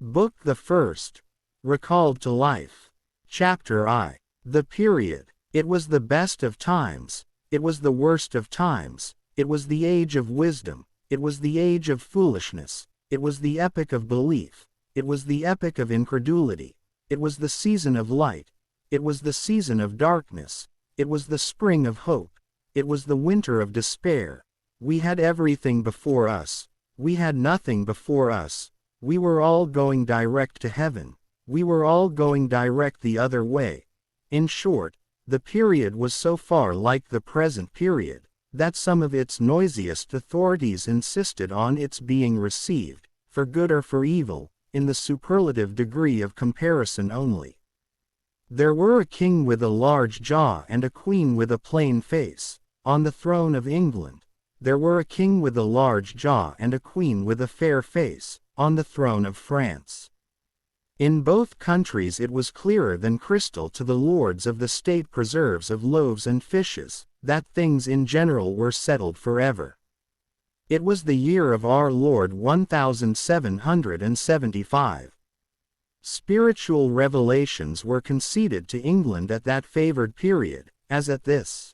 Book the First. Recalled to Life. Chapter I. The Period. It was the best of times. It was the worst of times. It was the age of wisdom. It was the age of foolishness. It was the epoch of belief. It was the epoch of incredulity. It was the season of light. It was the season of darkness. It was the spring of hope. It was the winter of despair. We had everything before us. We had nothing before us. We were all going direct to heaven. We were all going direct the other way. In short, the period was so far like the present period, that some of its noisiest authorities insisted on its being received, for good or for evil, in the superlative degree of comparison only. There were a king with a large jaw and a queen with a plain face, on the throne of England. There were a king with a large jaw and a queen with a fair face, on the throne of France. In both countries it was clearer than crystal to the lords of the state preserves of loaves and fishes, that things in general were settled forever. It was the year of our Lord 1775. Spiritual revelations were conceded to England at that favored period, as at this.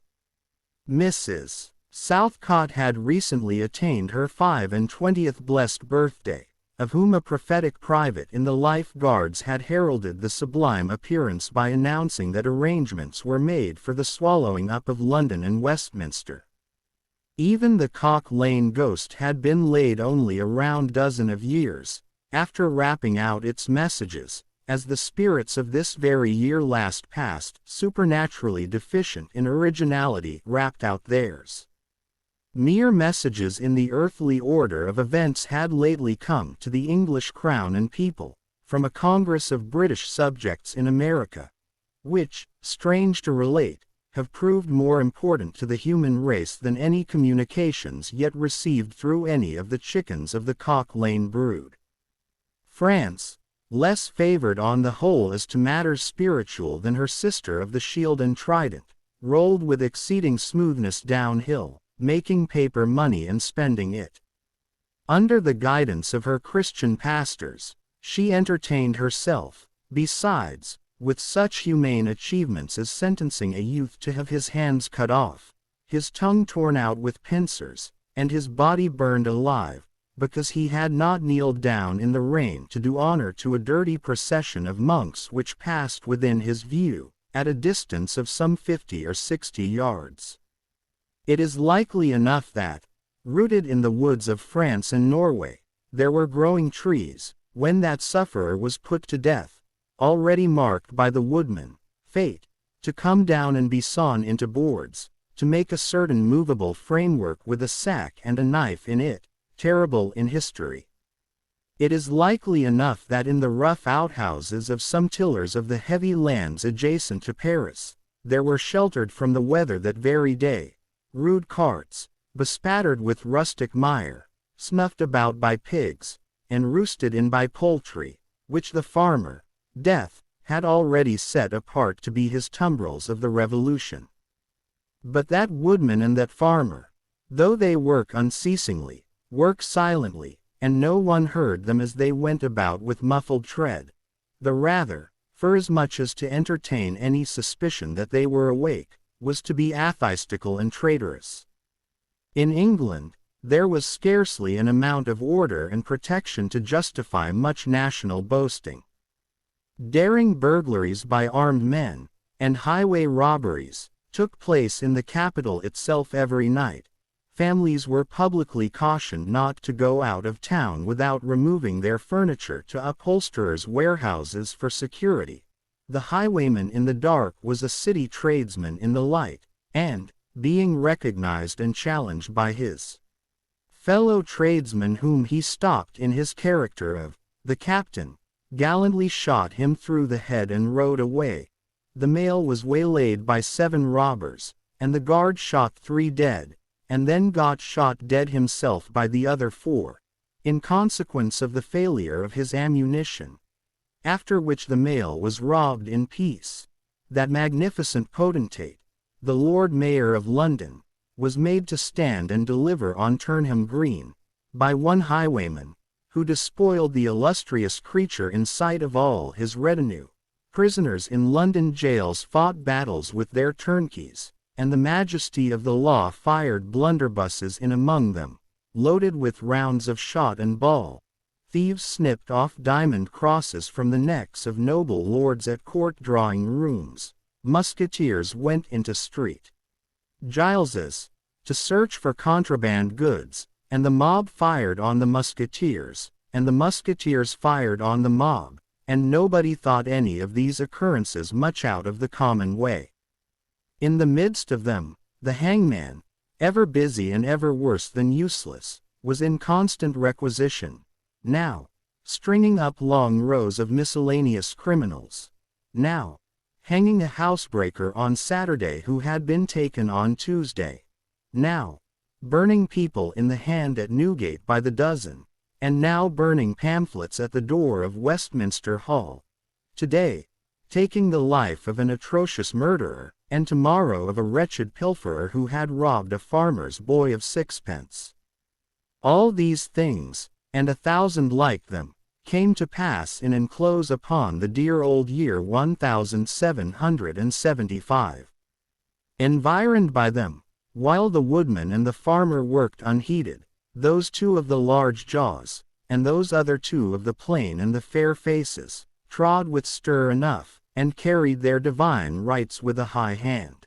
Mrs. Southcott had recently attained her 25th blessed birthday, of whom a prophetic private in the Life Guards had heralded the sublime appearance by announcing that arrangements were made for the swallowing up of London and Westminster. Even the Cock Lane ghost had been laid only a round dozen of years, after rapping out its messages, as the spirits of this very year last past, supernaturally deficient in originality, rapped out theirs. Mere messages in the earthly order of events had lately come to the English crown and people, from a Congress of British subjects in America, which, strange to relate, have proved more important to the human race than any communications yet received through any of the chickens of the Cock Lane brood. France, less favored on the whole as to matters spiritual than her sister of the Shield and Trident, rolled with exceeding smoothness downhill, making paper money and spending it. Under the guidance of her Christian pastors, she entertained herself, besides, with such humane achievements as sentencing a youth to have his hands cut off, his tongue torn out with pincers, and his body burned alive, because he had not kneeled down in the rain to do honor to a dirty procession of monks which passed within his view, at a distance of some 50 or 60 yards. It is likely enough that, rooted in the woods of France and Norway, there were growing trees, when that sufferer was put to death, already marked by the woodman, fate, to come down and be sawn into boards, to make a certain movable framework with a sack and a knife in it, terrible in history. It is likely enough that in the rough outhouses of some tillers of the heavy lands adjacent to Paris, there were sheltered from the weather that very day, rude carts, bespattered with rustic mire, snuffed about by pigs, and roosted in by poultry, which the farmer, Death, had already set apart to be his tumbrils of the Revolution. But that woodman and that farmer, though they work unceasingly, work silently, and no one heard them as they went about with muffled tread, the rather, forasmuch as to entertain any suspicion that they were awake, was to be atheistical and traitorous. In England, there was scarcely an amount of order and protection to justify much national boasting. Daring burglaries by armed men, and highway robberies, took place in the capital itself every night. Families were publicly cautioned not to go out of town without removing their furniture to upholsterers' warehouses for security. The highwayman in the dark was a city tradesman in the light, and, being recognized and challenged by his fellow tradesmen whom he stopped in his character of the captain, gallantly shot him through the head and rode away. The mail was waylaid by 7 robbers, and the guard shot 3 dead, and then got shot dead himself by the other 4, in consequence of the failure of his ammunition. After which the mail was robbed in peace. That magnificent potentate, the Lord Mayor of London, was made to stand and deliver on Turnham Green, by one highwayman, who despoiled the illustrious creature in sight of all his retinue. Prisoners in London jails fought battles with their turnkeys, and the majesty of the law fired blunderbusses in among them, loaded with rounds of shot and ball. Thieves snipped off diamond crosses from the necks of noble lords at court drawing rooms. Musketeers went into street Giles's to search for contraband goods, and the mob fired on the musketeers, and the musketeers fired on the mob, and nobody thought any of these occurrences much out of the common way. In the midst of them, the hangman, ever busy and ever worse than useless, was in constant requisition, now stringing up long rows of miscellaneous criminals, now hanging a housebreaker on Saturday who had been taken on Tuesday, now burning people in the hand at Newgate by the dozen, and now burning pamphlets at the door of Westminster Hall. Today, taking the life of an atrocious murderer, and tomorrow of a wretched pilferer who had robbed a farmer's boy of sixpence. All these things, and 1,000 like them, came to pass in and close upon the dear old year 1775. Environed by them, while the woodman and the farmer worked unheeded, those two of the large jaws, and those other two of the plain and the fair faces, trod with stir enough, and carried their divine rights with a high hand.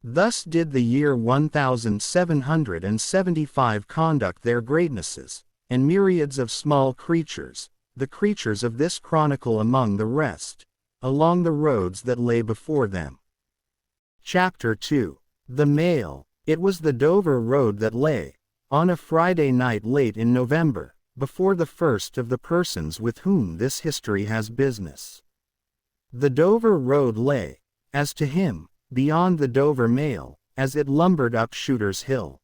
Thus did the year 1775 conduct their greatnesses, and myriads of small creatures, the creatures of this chronicle among the rest, along the roads that lay before them. Chapter 2. The Mail. It was the Dover road that lay, on a Friday night late in November, before the first of the persons with whom this history has business. The Dover road lay, as to him, beyond the Dover Mail, as it lumbered up Shooter's Hill.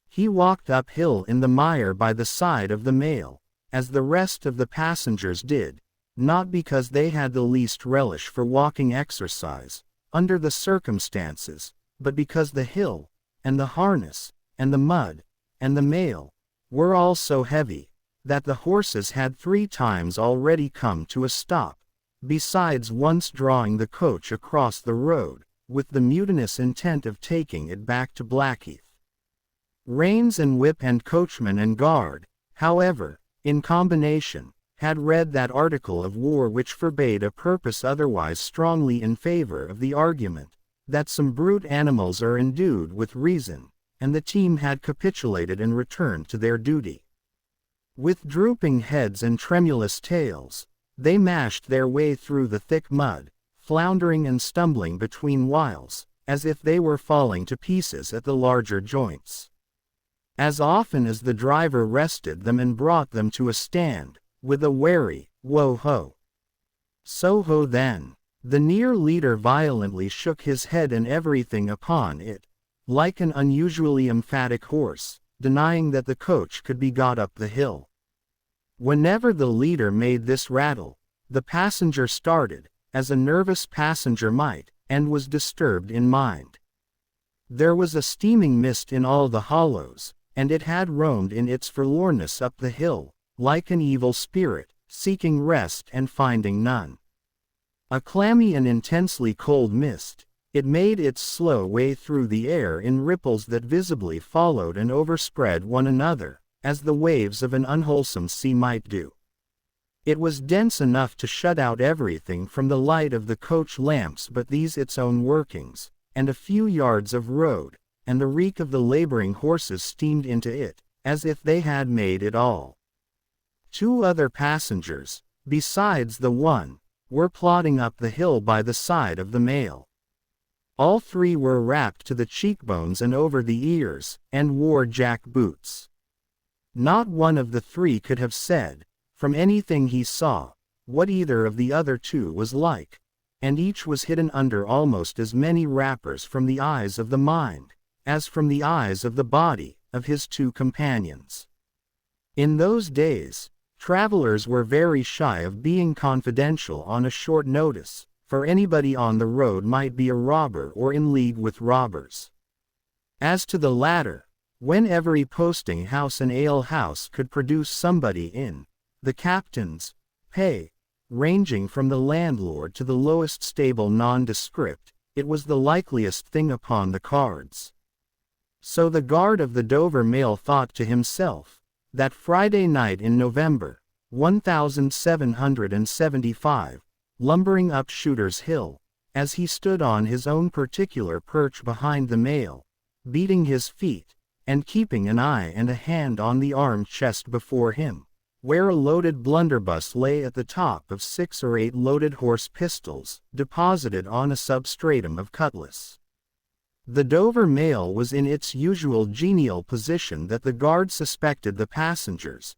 He walked uphill in the mire by the side of the mail, as the rest of the passengers did, not because they had the least relish for walking exercise, under the circumstances, but because the hill, and the harness, and the mud, and the mail, were all so heavy, that the horses had 3 times already come to a stop, besides once drawing the coach across the road, with the mutinous intent of taking it back to Blackheath. Reins and whip and coachman and guard, however, in combination, had read that article of war which forbade a purpose otherwise strongly in favor of the argument, that some brute animals are endued with reason, and the team had capitulated and returned to their duty. With drooping heads and tremulous tails, they mashed their way through the thick mud, floundering and stumbling between whiles, as if they were falling to pieces at the larger joints. As often as the driver rested them and brought them to a stand, with a wary, "Wo-ho! So-ho then," the near leader violently shook his head and everything upon it, like an unusually emphatic horse, denying that the coach could be got up the hill. Whenever the leader made this rattle, the passenger started, as a nervous passenger might, and was disturbed in mind. There was a steaming mist in all the hollows, and it had roamed in its forlornness up the hill, like an evil spirit, seeking rest and finding none. A clammy and intensely cold mist, it made its slow way through the air in ripples that visibly followed and overspread one another, as the waves of an unwholesome sea might do. It was dense enough to shut out everything from the light of the coach lamps but these its own workings, and a few yards of road, and the reek of the laboring horses steamed into it, as if they had made it all. 2 other passengers, besides the one, were plodding up the hill by the side of the mail. All 3 were wrapped to the cheekbones and over the ears, and wore jack boots. Not one of the 3 could have said, from anything he saw, what either of the other 2 was like, and each was hidden under almost as many wrappers from the eyes of the mind, as from the eyes of the body, of his 2 companions. In those days, travelers were very shy of being confidential on a short notice, for anybody on the road might be a robber or in league with robbers. As to the latter, when every posting house and ale house could produce somebody in the captain's pay, ranging from the landlord to the lowest stable nondescript, it was the likeliest thing upon the cards. So the guard of the Dover Mail thought to himself, that Friday night in November, 1775, lumbering up Shooter's Hill, as he stood on his own particular perch behind the mail, beating his feet, and keeping an eye and a hand on the armed chest before him, where a loaded blunderbuss lay at the top of 6 or 8 loaded horse pistols, deposited on a substratum of cutlass. The Dover Mail was in its usual genial position that the guard suspected the passengers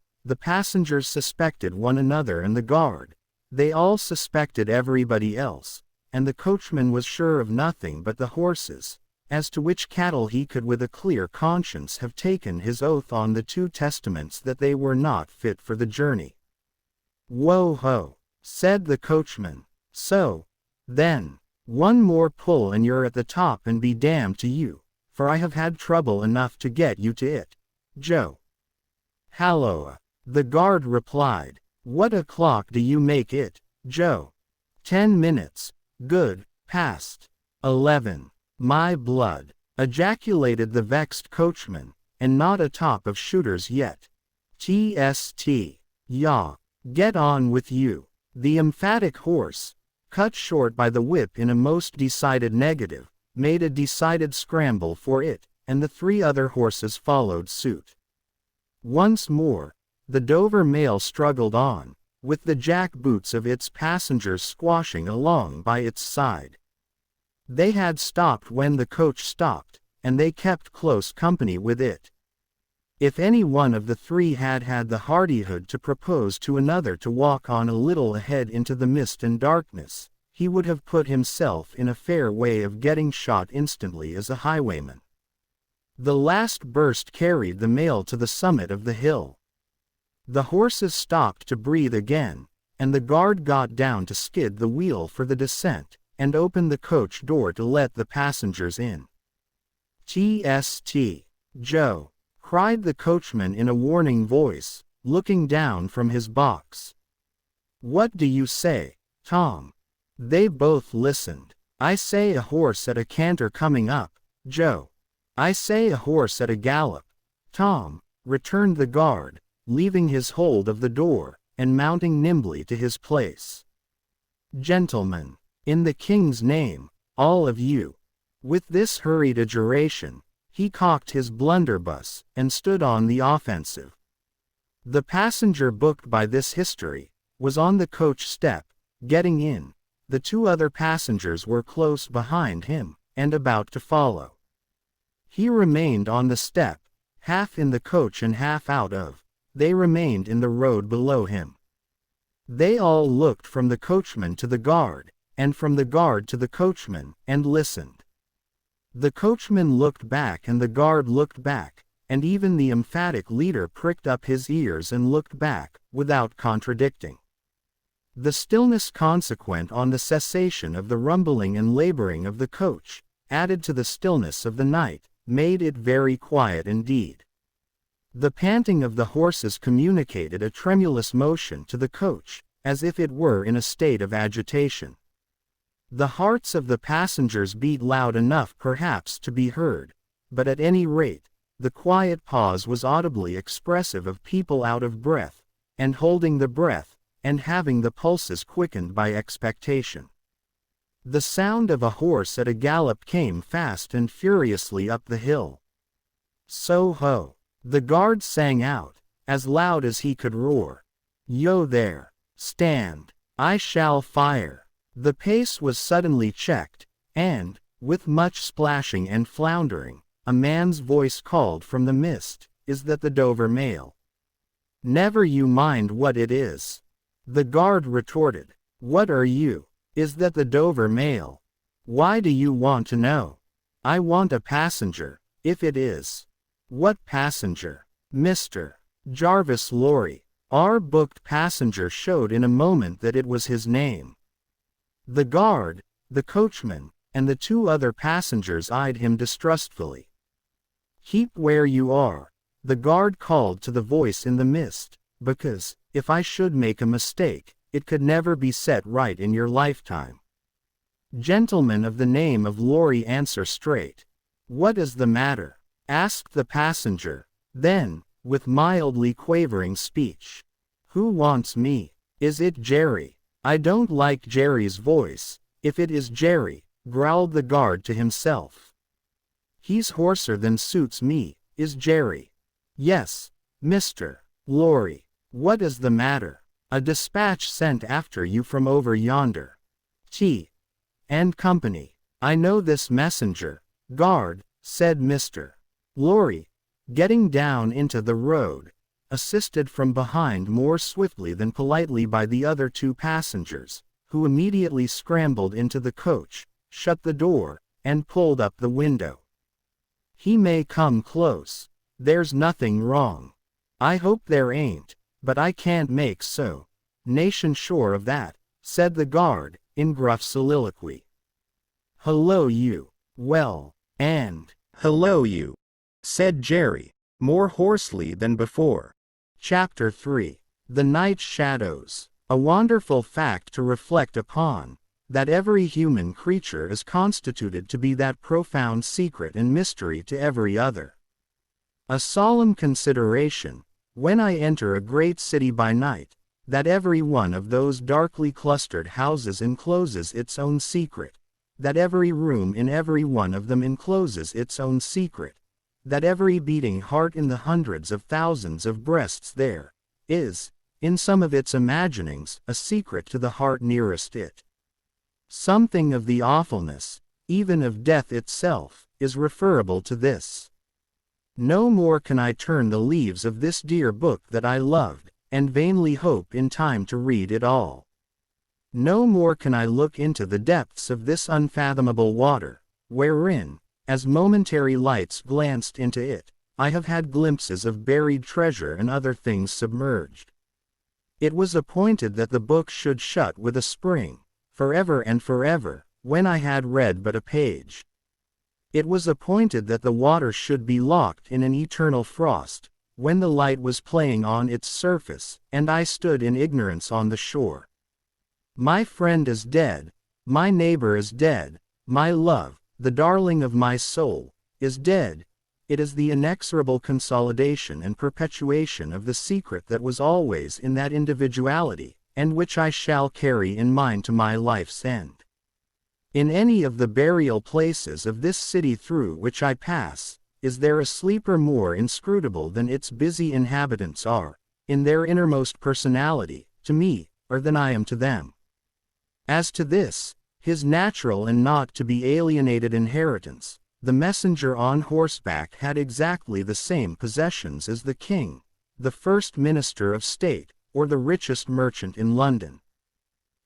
suspected one another, and the guard, they all suspected everybody else, and the coachman was sure of nothing but the horses, as to which cattle he could with a clear conscience have taken his oath on the 2 testaments that they were not fit for the journey. "Whoa ho," said the coachman. "So, then, one more pull and you're at the top, and be damned to you, for I have had trouble enough to get you to it, Joe." "Halloa," the guard replied. "What o'clock do you make it, Joe?" 10 minutes. Good, past 11. "My blood," ejaculated the vexed coachman, "and not atop of Shooters yet. Tst. Yaw. Get on with you." The emphatic horse, cut short by the whip in a most decided negative, made a decided scramble for it, and the 3 other horses followed suit. Once more, the Dover Mail struggled on, with the jack boots of its passengers squashing along by its side. They had stopped when the coach stopped, and they kept close company with it. If any one of the 3 had had the hardihood to propose to another to walk on a little ahead into the mist and darkness, he would have put himself in a fair way of getting shot instantly as a highwayman. The last burst carried the mail to the summit of the hill. The horses stopped to breathe again, and the guard got down to skid the wheel for the descent, and opened the coach door to let the passengers in. "Tst. Joe," cried the coachman in a warning voice, looking down from his box. "What do you say, Tom?" They both listened. "I say a horse at a canter coming up, Joe." "I say a horse at a gallop, Tom," returned the guard, leaving his hold of the door, and mounting nimbly to his place. "Gentlemen, in the King's name, all of you." With this hurried adjuration, he cocked his blunderbuss, and stood on the offensive. The passenger booked by this history was on the coach step, getting in. The 2 other passengers were close behind him, and about to follow. He remained on the step, half in the coach and half out of. They remained in the road below him. They all looked from the coachman to the guard, and from the guard to the coachman, and listened. The coachman looked back and the guard looked back, and even the emphatic leader pricked up his ears and looked back, without contradicting. The stillness consequent on the cessation of the rumbling and laboring of the coach, added to the stillness of the night, made it very quiet indeed. The panting of the horses communicated a tremulous motion to the coach, as if it were in a state of agitation. The hearts of the passengers beat loud enough perhaps to be heard, but at any rate, the quiet pause was audibly expressive of people out of breath, and holding the breath, and having the pulses quickened by expectation. The sound of a horse at a gallop came fast and furiously up the hill. "So ho!" the guard sang out, as loud as he could roar. "Yo there! Stand! I shall fire!" The pace was suddenly checked, and, with much splashing and floundering, a man's voice called from the mist, "Is that the Dover Mail?" "Never you mind what it is," the guard retorted. "What are you? Is that the Dover Mail? Why do you want to know?" "I want a passenger, if it is." "What passenger?" "Mr. Jarvis Lorry." Our booked passenger showed in a moment that it was his name. The guard, the coachman, and the 2 other passengers eyed him distrustfully. Keep where you are, the guard called to the voice in the mist, because, if I should make a mistake, it could never be set right in your lifetime. Gentlemen of the name of Lorry, answer straight. What is the matter? Asked the passenger. Then, with mildly quavering speech. Who wants me? Is it Jerry? I don't like Jerry's voice. If it is Jerry, growled the guard to himself. He's hoarser than suits me, is Jerry. Yes, Mr. Lorry. What is the matter? A dispatch sent after you from over yonder. T. and Company. I know this messenger, guard, said Mr. Lorry, getting down into the road, assisted from behind more swiftly than politely by the other two passengers, who immediately scrambled into the coach, shut the door, and pulled up the window. He may come close. There's nothing wrong. I hope there ain't, but I can't make so nation sure of that, said the guard, in gruff soliloquy. Hello you. Well, and hello you, said Jerry, more hoarsely than before. Chapter 3. The Night Shadows. A wonderful fact to reflect upon, that every human creature is constituted to be that profound secret and mystery to every other. A solemn consideration, when I enter a great city by night, that every one of those darkly clustered houses encloses its own secret, that every room in every one of them encloses its own secret, that every beating heart in the hundreds of thousands of breasts there, is, in some of its imaginings, a secret to the heart nearest it. Something of the awfulness, even of death itself, is referable to this. No more can I turn the leaves of this dear book that I loved, and vainly hope in time to read it all. No more can I look into the depths of this unfathomable water, wherein, as momentary lights glanced into it, I have had glimpses of buried treasure and other things submerged. It was appointed that the book should shut with a spring, forever and forever, when I had read but a page. It was appointed that the water should be locked in an eternal frost, when the light was playing on its surface, and I stood in ignorance on the shore. My friend is dead, my neighbor is dead, my love, the darling of my soul, is dead. It is the inexorable consolidation and perpetuation of the secret that was always in that individuality, and which I shall carry in mind to my life's end. In any of the burial places of this city through which I pass, is there a sleeper more inscrutable than its busy inhabitants are, in their innermost personality, to me, or than I am to them? As to this, his natural and not to be alienated inheritance, the messenger on horseback had exactly the same possessions as the king, the first minister of state, or the richest merchant in London.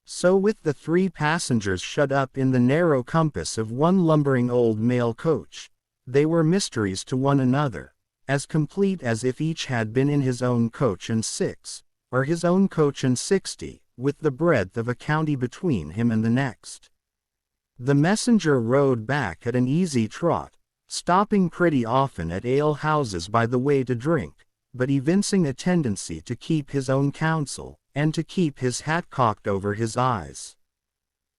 So with the three passengers shut up in the narrow compass of one lumbering old mail coach, they were mysteries to one another, as complete as if each had been in his own coach and six, or his own coach and 60, with the breadth of a county between him and the next. The messenger rode back at an easy trot, stopping pretty often at ale-houses by the way to drink, but evincing a tendency to keep his own counsel, and to keep his hat cocked over his eyes.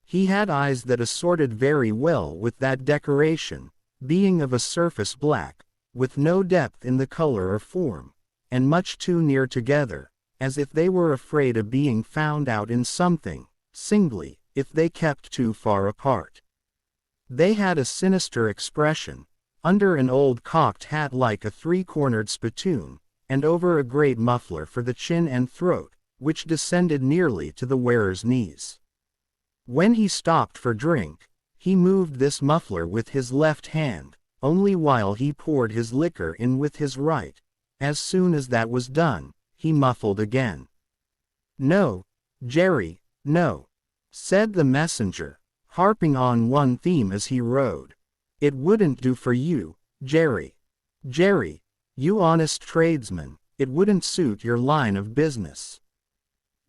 He had eyes that assorted very well with that decoration, being of a surface black, with no depth in the color or form, and much too near together, as if they were afraid of being found out in something, singly, if they kept too far apart. They had a sinister expression, under an old cocked hat like a three-cornered spittoon, and over a great muffler for the chin and throat, which descended nearly to the wearer's knees. When he stopped for drink, he moved this muffler with his left hand, only while he poured his liquor in with his right. As soon as that was done, he muffled again. "No, Jerry, no," said the messenger, harping on one theme as he rode. "It wouldn't do for you, Jerry. Jerry, you honest tradesman, it wouldn't suit your line of business."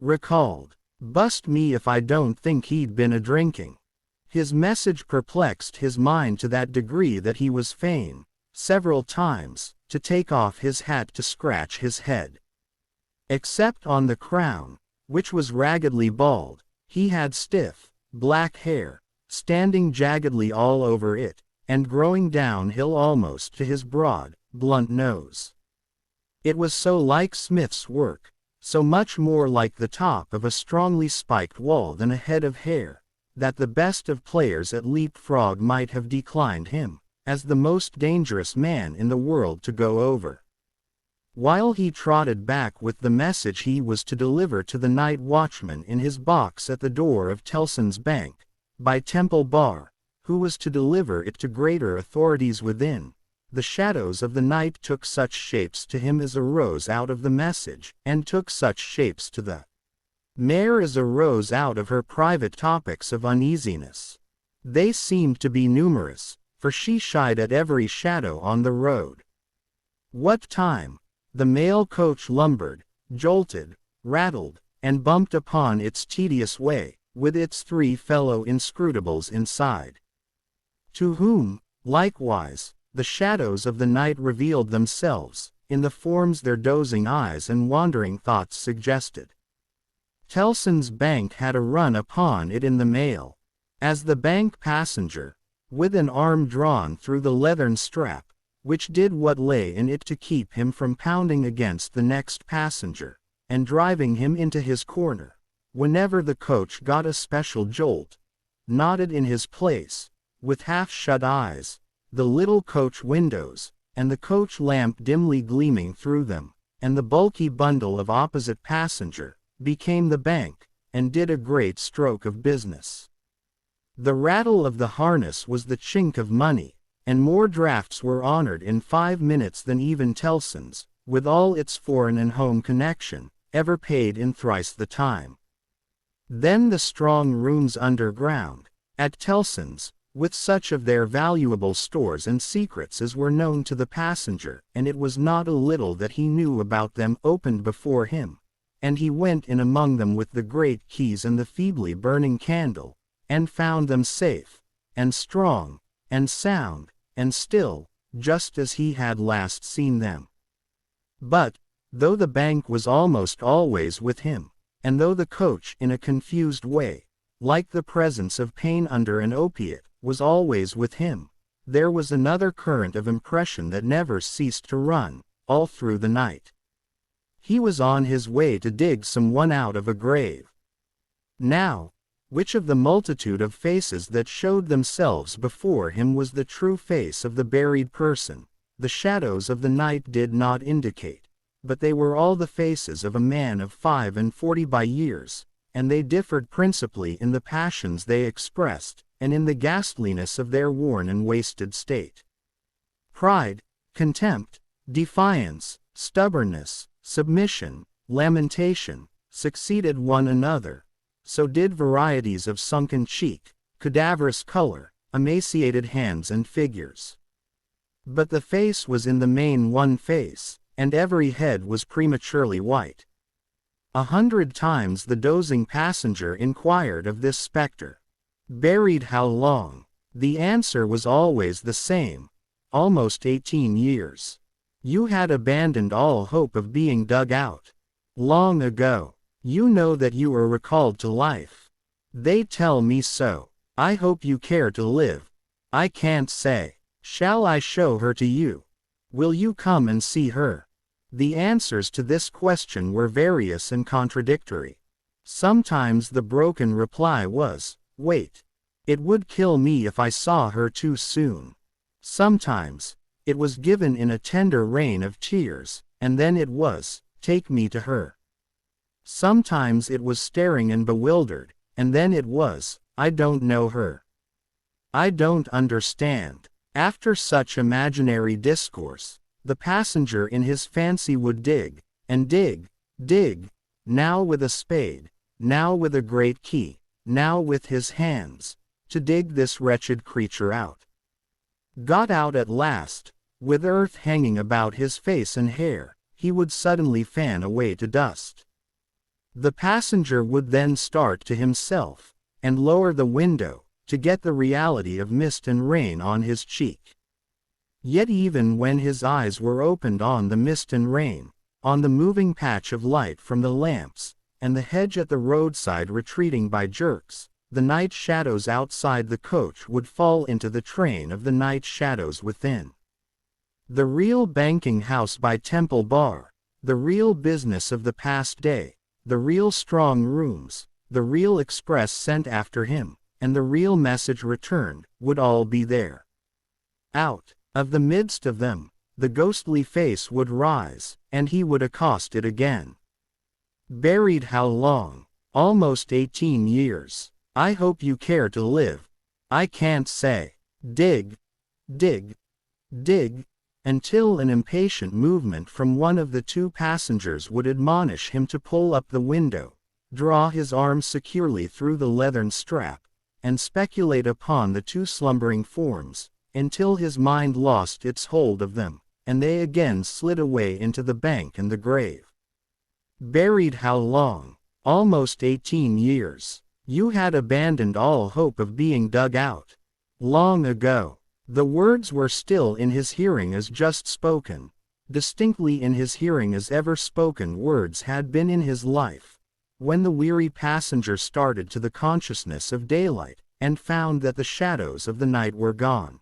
Recalled. Bust me if I don't think he'd been a-drinking. His message perplexed his mind to that degree that he was fain, several times, to take off his hat to scratch his head. Except on the crown, which was raggedly bald, he had stiff, black hair, standing jaggedly all over it, and growing downhill almost to his broad, blunt nose. It was so like Smith's work, so much more like the top of a strongly spiked wall than a head of hair, that the best of players at leapfrog might have declined him, as the most dangerous man in the world to go over. While he trotted back with the message he was to deliver to the night watchman in his box at the door of Tellson's Bank, by Temple Bar, who was to deliver it to greater authorities within, the shadows of the night took such shapes to him as arose out of the message, and took such shapes to the mare as arose out of her private topics of uneasiness. They seemed to be numerous, for she shied at every shadow on the road. What time the mail coach lumbered, jolted, rattled, and bumped upon its tedious way, with its three fellow inscrutables inside, to whom, likewise, the shadows of the night revealed themselves, in the forms their dozing eyes and wandering thoughts suggested. Tellson's Bank had a run upon it in the mail. As the bank passenger, with an arm drawn through the leathern strap, which did what lay in it to keep him from pounding against the next passenger, and driving him into his corner, whenever the coach got a special jolt, nodded in his place, with half-shut eyes, the little coach windows, and the coach lamp dimly gleaming through them, and the bulky bundle of opposite passenger, became the bank, and did a great stroke of business. The rattle of the harness was the chink of money, and more drafts were honored in 5 minutes than even Tellson's, with all its foreign and home connection, ever paid in thrice the time. Then the strong rooms underground, at Tellson's, with such of their valuable stores and secrets as were known to the passenger, and it was not a little that he knew about them, opened before him, and he went in among them with the great keys and the feebly burning candle, and found them safe, and strong, and sound, and still, just as he had last seen them. But, though the bank was almost always with him, and though the coach in a confused way, like the presence of pain under an opiate, was always with him, there was another current of impression that never ceased to run, all through the night. He was on his way to dig some one out of a grave. Now, which of the multitude of faces that showed themselves before him was the true face of the buried person, the shadows of the night did not indicate, but they were all the faces of a man of 45 by years, and they differed principally in the passions they expressed, and in the ghastliness of their worn and wasted state. Pride, contempt, defiance, stubbornness, submission, lamentation, succeeded one another. So did varieties of sunken cheek, cadaverous color, emaciated hands and figures. But the face was in the main one face, and every head was prematurely white. 100 times the dozing passenger inquired of this spectre, "Buried how long?" The answer was always the same, "Almost 18 years. You had abandoned all hope of being dug out. Long ago. You know that you were recalled to life. They tell me so. I hope you care to live. I can't say. Shall I show her to you? Will you come and see her?" The answers to this question were various and contradictory. Sometimes the broken reply was, "Wait. It would kill me if I saw her too soon." Sometimes, it was given in a tender rain of tears, and then it was, "Take me to her." Sometimes it was staring and bewildered, and then it was, "I don't know her. I don't understand." After such imaginary discourse, the passenger in his fancy would dig, and dig, dig, now with a spade, now with a great key, now with his hands, to dig this wretched creature out. Got out at last, with earth hanging about his face and hair, he would suddenly fan away to dust. The passenger would then start to himself, and lower the window, to get the reality of mist and rain on his cheek. Yet even when his eyes were opened on the mist and rain, on the moving patch of light from the lamps, and the hedge at the roadside retreating by jerks, the night shadows outside the coach would fall into the train of the night shadows within. The real banking house by Temple Bar, the real business of the past day, the real strong rooms, the real express sent after him, and the real message returned, would all be there. Out of the midst of them, the ghostly face would rise, and he would accost it again. Buried how long? Almost 18 years. I hope you care to live. I can't say. Dig, dig, dig, until an impatient movement from one of the two passengers would admonish him to pull up the window, draw his arm securely through the leathern strap, and speculate upon the two slumbering forms, until his mind lost its hold of them, and they again slid away into the bank and the grave. Buried how long? Almost 18 years. You had abandoned all hope of being dug out. Long ago. The words were still in his hearing as just spoken, distinctly in his hearing as ever spoken words had been in his life, when the weary passenger started to the consciousness of daylight, and found that the shadows of the night were gone.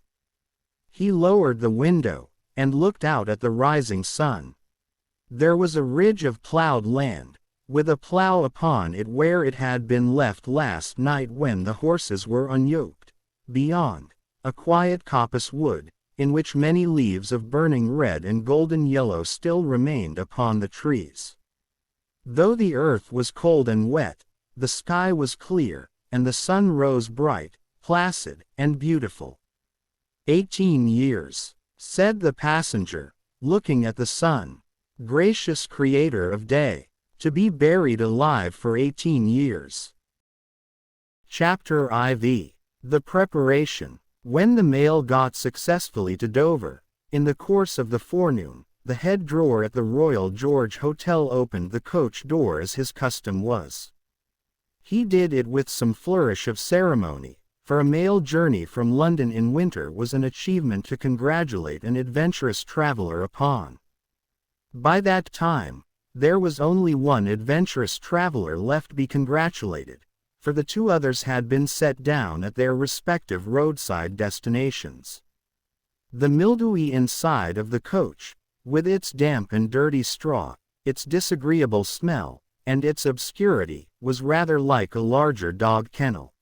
He lowered the window, and looked out at the rising sun. There was a ridge of plowed land, with a plow upon it where it had been left last night when the horses were unyoked. Beyond, a quiet coppice wood, in which many leaves of burning red and golden yellow still remained upon the trees. Though the earth was cold and wet, the sky was clear, and the sun rose bright, placid, and beautiful. 18 years, said the passenger, looking at the sun. Gracious Creator of day, to be buried alive for 18 years. Chapter IV. The Preparation. When the mail got successfully to Dover, in the course of the forenoon, the head drawer at the Royal George Hotel opened the coach door as his custom was. He did it with some flourish of ceremony, for a mail journey from London in winter was an achievement to congratulate an adventurous traveler upon. By that time, there was only one adventurous traveler left to be congratulated, for the two others had been set down at their respective roadside destinations. The mildewy inside of the coach, with its damp and dirty straw, its disagreeable smell, and its obscurity, was rather like a larger dog kennel.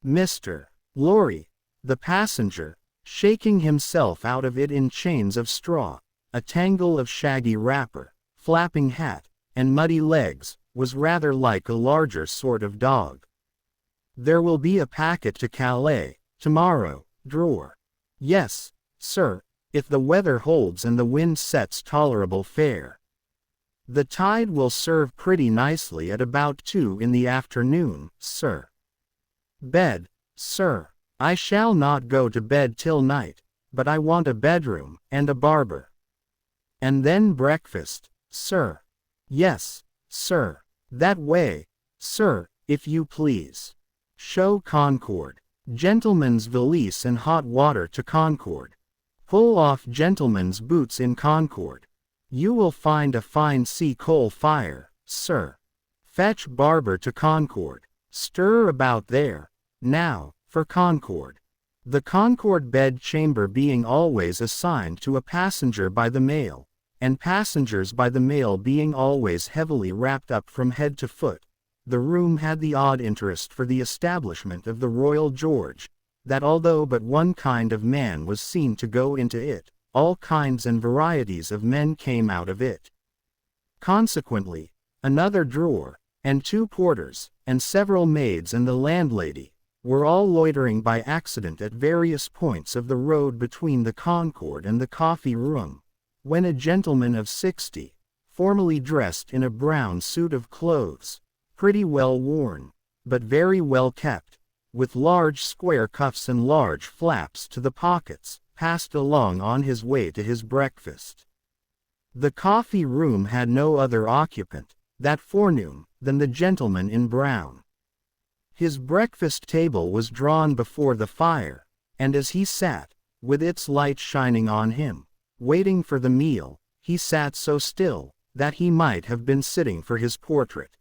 Mr. Lorry, the passenger, shaking himself out of it in chains of straw, a tangle of shaggy wrapper, flapping hat, and muddy legs, was rather like a larger sort of dog. There will be a packet to Calais, tomorrow, drawer. Yes, sir, if the weather holds and the wind sets tolerable fair. The tide will serve pretty nicely at about 2 in the afternoon, sir. Bed, sir. I shall not go to bed till night, but I want a bedroom, and a barber. And then breakfast, sir. Yes, sir. That way, sir, if you please. Show Concord. Gentleman's valise and hot water to Concord. Pull off gentleman's boots in Concord. You will find a fine sea coal fire, sir. Fetch barber to Concord. Stir about there, now, for Concord. The Concord bed chamber being always assigned to a passenger by the mail, and passengers by the mail being always heavily wrapped up from head to foot, the room had the odd interest for the establishment of the Royal George, that although but one kind of man was seen to go into it, all kinds and varieties of men came out of it. Consequently, another drawer, and 2 porters, and several maids and the landlady, were all loitering by accident at various points of the road between the Concord and the coffee room, when a gentleman of 60, formally dressed in a brown suit of clothes, pretty well worn, but very well kept, with large square cuffs and large flaps to the pockets, passed along on his way to his breakfast. The coffee room had no other occupant, that forenoon, than the gentleman in brown. His breakfast table was drawn before the fire, and as he sat, with its light shining on him. Waiting for the meal, he sat so still, that he might have been sitting for his portrait.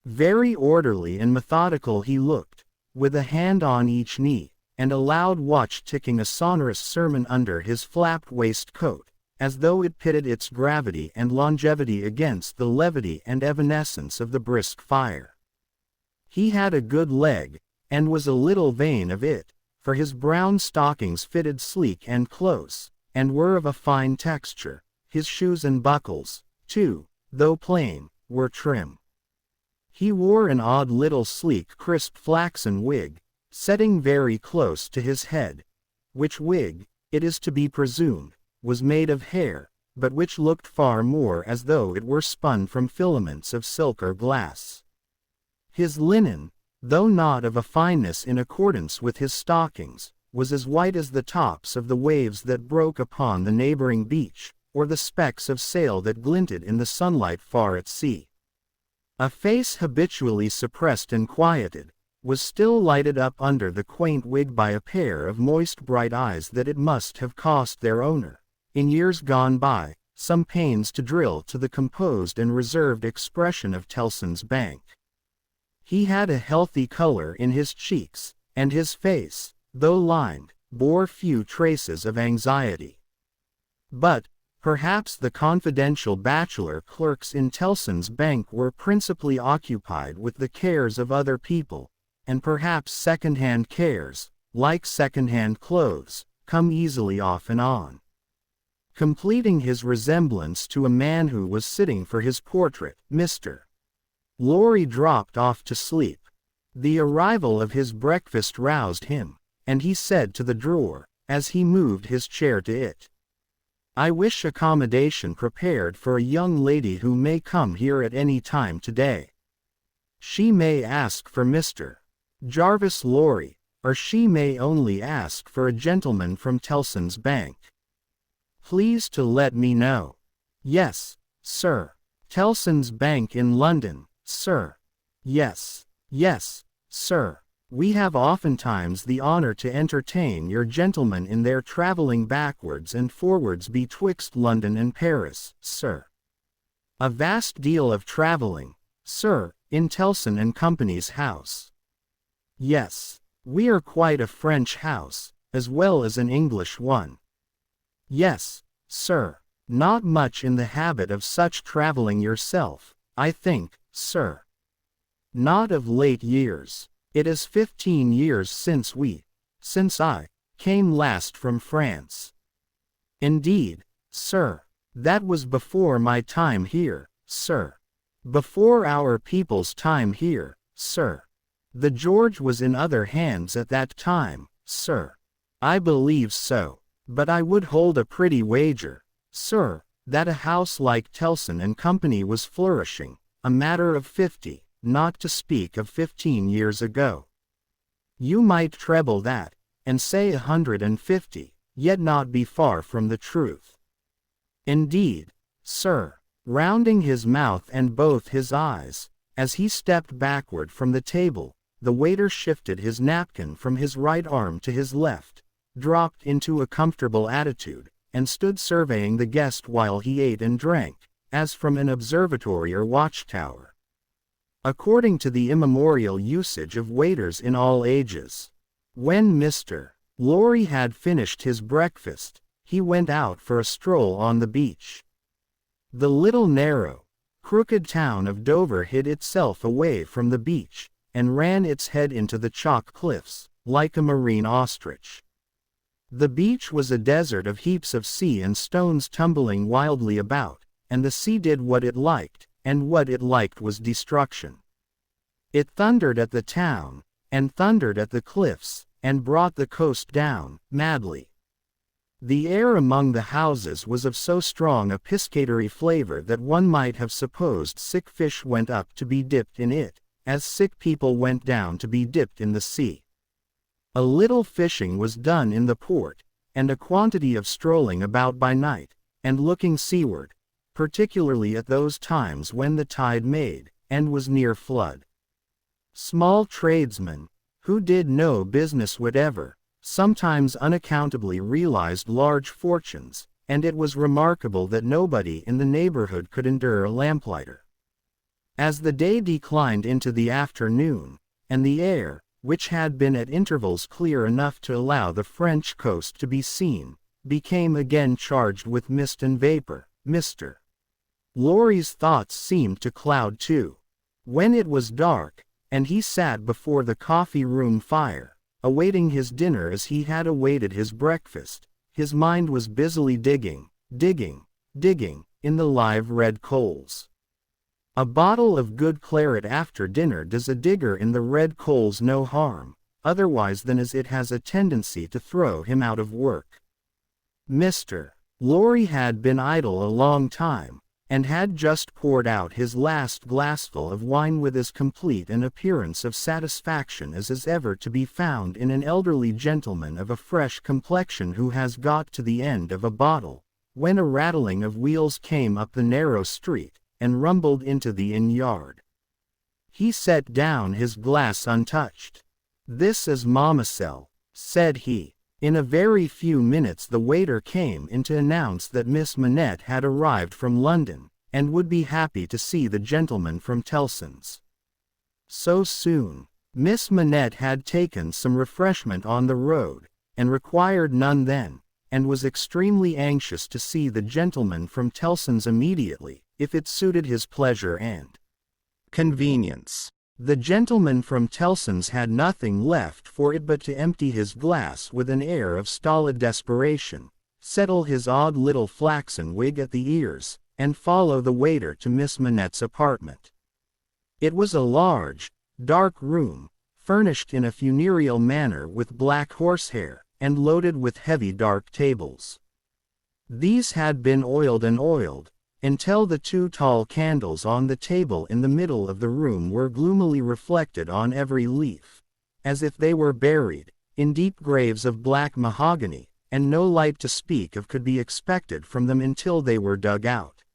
Very orderly and methodical he looked, with a hand on each knee, and a loud watch ticking a sonorous sermon under his flapped waistcoat, as though it pitted its gravity and longevity against the levity and evanescence of the brisk fire. He had a good leg, and was a little vain of it, for his brown stockings fitted sleek and close, and were of a fine texture. His shoes and buckles, too, though plain, were trim. He wore an odd little sleek crisp flaxen wig, setting very close to his head, which wig, it is to be presumed, was made of hair, but which looked far more as though it were spun from filaments of silk or glass. His linen, though not of a fineness in accordance with his stockings, was as white as the tops of the waves that broke upon the neighboring beach, or the specks of sail that glinted in the sunlight far at sea. A face habitually suppressed and quieted, was still lighted up under the quaint wig by a pair of moist bright eyes that it must have cost their owner, in years gone by, some pains to drill to the composed and reserved expression of Tellson's Bank. He had a healthy color in his cheeks, and his face, though lined, bore few traces of anxiety. But, perhaps the confidential bachelor clerks in Tellson's Bank were principally occupied with the cares of other people, and perhaps second-hand cares, like second-hand clothes, come easily off and on. Completing his resemblance to a man who was sitting for his portrait, Mr. Lorry dropped off to sleep. The arrival of his breakfast roused him, and he said to the drawer, as he moved his chair to it, "I wish accommodation prepared for a young lady who may come here at any time today. She may ask for Mr. Jarvis Lorry, or she may only ask for a gentleman from Tellson's Bank. Please to let me know." "Yes, sir." "Tellson's Bank in London, sir." "Yes, yes, sir. We have oftentimes the honor to entertain your gentlemen in their travelling backwards and forwards betwixt London and Paris, sir." "A vast deal of travelling, sir, in Tellson and Company's house." "Yes, we are quite a French house, as well as an English one." "Yes, sir. Not much in the habit of such travelling yourself, I think, sir." "Not of late years. It is 15 years since I came last from France." "Indeed, sir. That was before my time here, sir." "Before our people's time here, sir." "The George was in other hands at that time, sir." "I believe so. But I would hold a pretty wager, sir, that a house like Tellson and Company was flourishing, a matter of 50, not to speak of 15 years ago. You might treble that, and say 150, yet not be far from the truth." "Indeed, sir." Rounding his mouth and both his eyes, as he stepped backward from the table, the waiter shifted his napkin from his right arm to his left, dropped into a comfortable attitude, and stood surveying the guest while he ate and drank, as from an observatory or watchtower. According to the immemorial usage of waiters in all ages, when Mr. Lorry had finished his breakfast, he went out for a stroll on the beach. The little narrow, crooked town of Dover hid itself away from the beach, and ran its head into the chalk cliffs, like a marine ostrich. The beach was a desert of heaps of sea and stones tumbling wildly about, and the sea did what it liked, and what it liked was destruction. It thundered at the town, and thundered at the cliffs, and brought the coast down, madly. The air among the houses was of so strong a piscatory flavor that one might have supposed sick fish went up to be dipped in it, as sick people went down to be dipped in the sea. A little fishing was done in the port, and a quantity of strolling about by night, and looking seaward, particularly at those times when the tide made, and was near flood. Small tradesmen, who did no business whatever, sometimes unaccountably realized large fortunes, and it was remarkable that nobody in the neighborhood could endure a lamplighter. As the day declined into the afternoon, and the air, which had been at intervals clear enough to allow the French coast to be seen, became again charged with mist and vapor, Mr. Lorry's thoughts seemed to cloud too. When it was dark, and he sat before the coffee-room fire, awaiting his dinner as he had awaited his breakfast, his mind was busily digging in the live red coals. A bottle of good claret after dinner does a digger in the red coals no harm, otherwise than as it has a tendency to throw him out of work. Mr. Lorry had been idle a long time, and had just poured out his last glassful of wine with as complete an appearance of satisfaction as is ever to be found in an elderly gentleman of a fresh complexion who has got to the end of a bottle, when a rattling of wheels came up the narrow street, and rumbled into the inn-yard. He set down his glass untouched. "This is Mamselle," said he. In a very few minutes the waiter came in to announce that Miss Manette had arrived from London, and would be happy to see the gentleman from Tellson's. So soon. Miss Manette had taken some refreshment on the road, and required none then, and was extremely anxious to see the gentleman from Tellson's immediately, if it suited his pleasure and convenience. The gentleman from Tellson's had nothing left for it but to empty his glass with an air of stolid desperation, settle his odd little flaxen wig at the ears, and follow the waiter to Miss Manette's apartment. It was a large, dark room, furnished in a funereal manner with black horsehair, and loaded with heavy dark tables. These had been oiled and oiled, until the two tall candles on the table in the middle of the room were gloomily reflected on every leaf, as if they were buried in deep graves of black mahogany, and no light to speak of could be expected from them until they were dug out.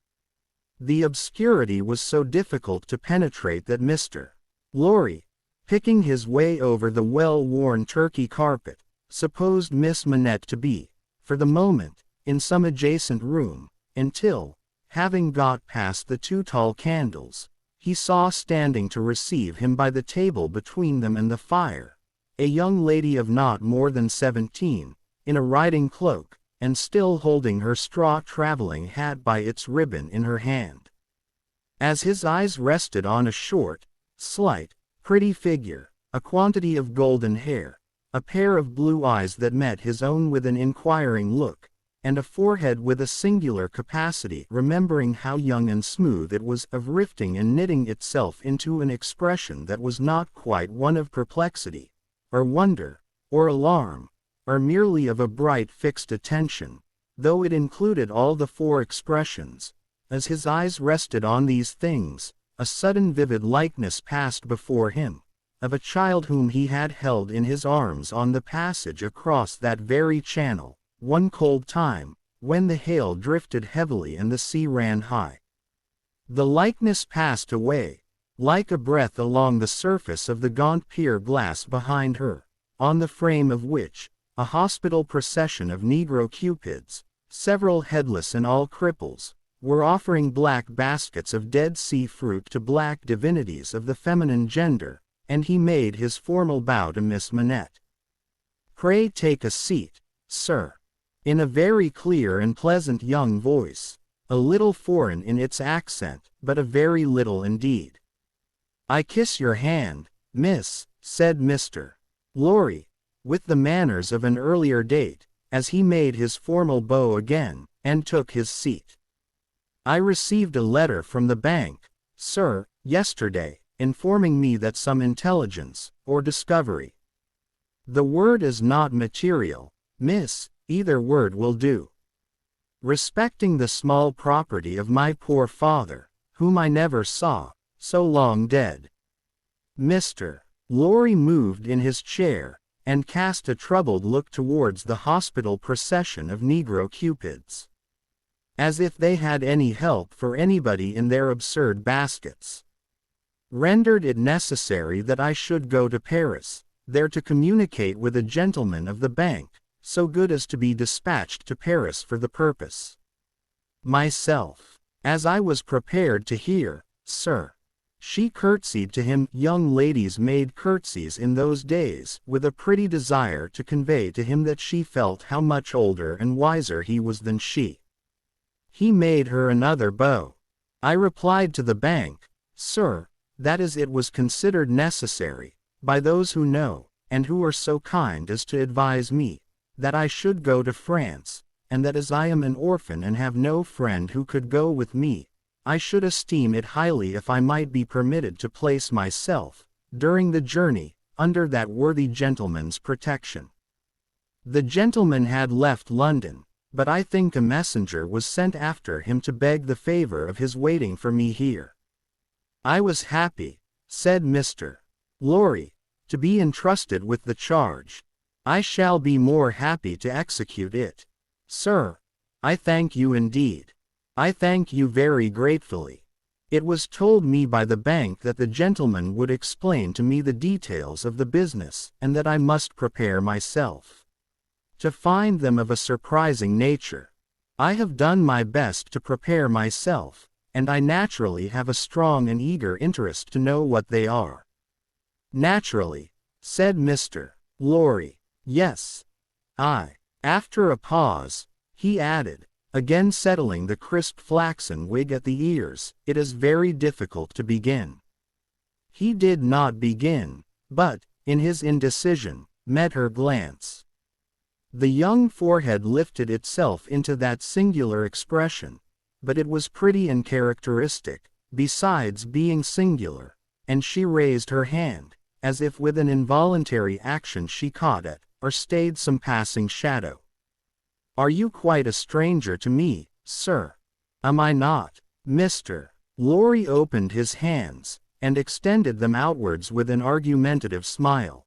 The obscurity was so difficult to penetrate that Mr. Lorry, picking his way over the well-worn Turkey carpet, supposed Miss Manette to be, for the moment, in some adjacent room, until, having got past the two tall candles, he saw standing to receive him by the table between them and the fire, a young lady of not more than 17, in a riding cloak, and still holding her straw traveling hat by its ribbon in her hand. As his eyes rested on a short, slight, pretty figure, a quantity of golden hair, a pair of blue eyes that met his own with an inquiring look, and a forehead with a singular capacity, remembering how young and smooth it was, of rifting and knitting itself into an expression that was not quite one of perplexity, or wonder, or alarm, or merely of a bright fixed attention, though it included all the four expressions. As his eyes rested on these things, a sudden vivid likeness passed before him, of a child whom he had held in his arms on the passage across that very channel, one cold time, when the hail drifted heavily and the sea ran high. The likeness passed away, like a breath along the surface of the gaunt pier glass behind her, on the frame of which, a hospital procession of Negro Cupids, several headless and all cripples, were offering black baskets of Dead Sea fruit to black divinities of the feminine gender, and he made his formal bow to Miss Manette. "Pray take a seat, sir," in a very clear and pleasant young voice, a little foreign in its accent, but a very little indeed. "I kiss your hand, miss," said Mr. Lorry, with the manners of an earlier date, as he made his formal bow again, and took his seat. "I received a letter from the bank, sir, yesterday, informing me that some intelligence, or discovery. The word is not material, miss, either word will do. Respecting the small property of my poor father, whom I never saw, so long dead." Mr. Lorry moved in his chair, and cast a troubled look towards the hospital procession of Negro Cupids, as if they had any help for anybody in their absurd baskets. "Rendered it necessary that I should go to Paris," there to communicate with a gentleman of the bank, so good as to be dispatched to Paris for the purpose. Myself, as I was prepared to hear, sir. She curtsied to him. Young ladies made curtsies in those days, with a pretty desire to convey to him that she felt how much older and wiser he was than she. He made her another bow. I replied to the bank, sir, that as it was considered necessary, by those who know, and who are so kind as to advise me, that I should go to France, and that as I am an orphan and have no friend who could go with me, I should esteem it highly if I might be permitted to place myself, during the journey, under that worthy gentleman's protection. The gentleman had left London, but I think a messenger was sent after him to beg the favor of his waiting for me here. I was happy, said Mr. Lorry, to be entrusted with the charge. I shall be more happy to execute it. Sir, I thank you indeed. I thank you very gratefully. It was told me by the bank that the gentleman would explain to me the details of the business, and that I must prepare myself to find them of a surprising nature. I have done my best to prepare myself, and I naturally have a strong and eager interest to know what they are. Naturally, said Mr. Lorry. Yes. After a pause, he added, again settling the crisp flaxen wig at the ears, it is very difficult to begin. He did not begin, but, in his indecision, met her glance. The young forehead lifted itself into that singular expression, but it was pretty and characteristic, besides being singular, and she raised her hand, as if with an involuntary action she caught at, or stayed some passing shadow. Are you quite a stranger to me, sir? Am I not? Mr. Lorry opened his hands, and extended them outwards with an argumentative smile.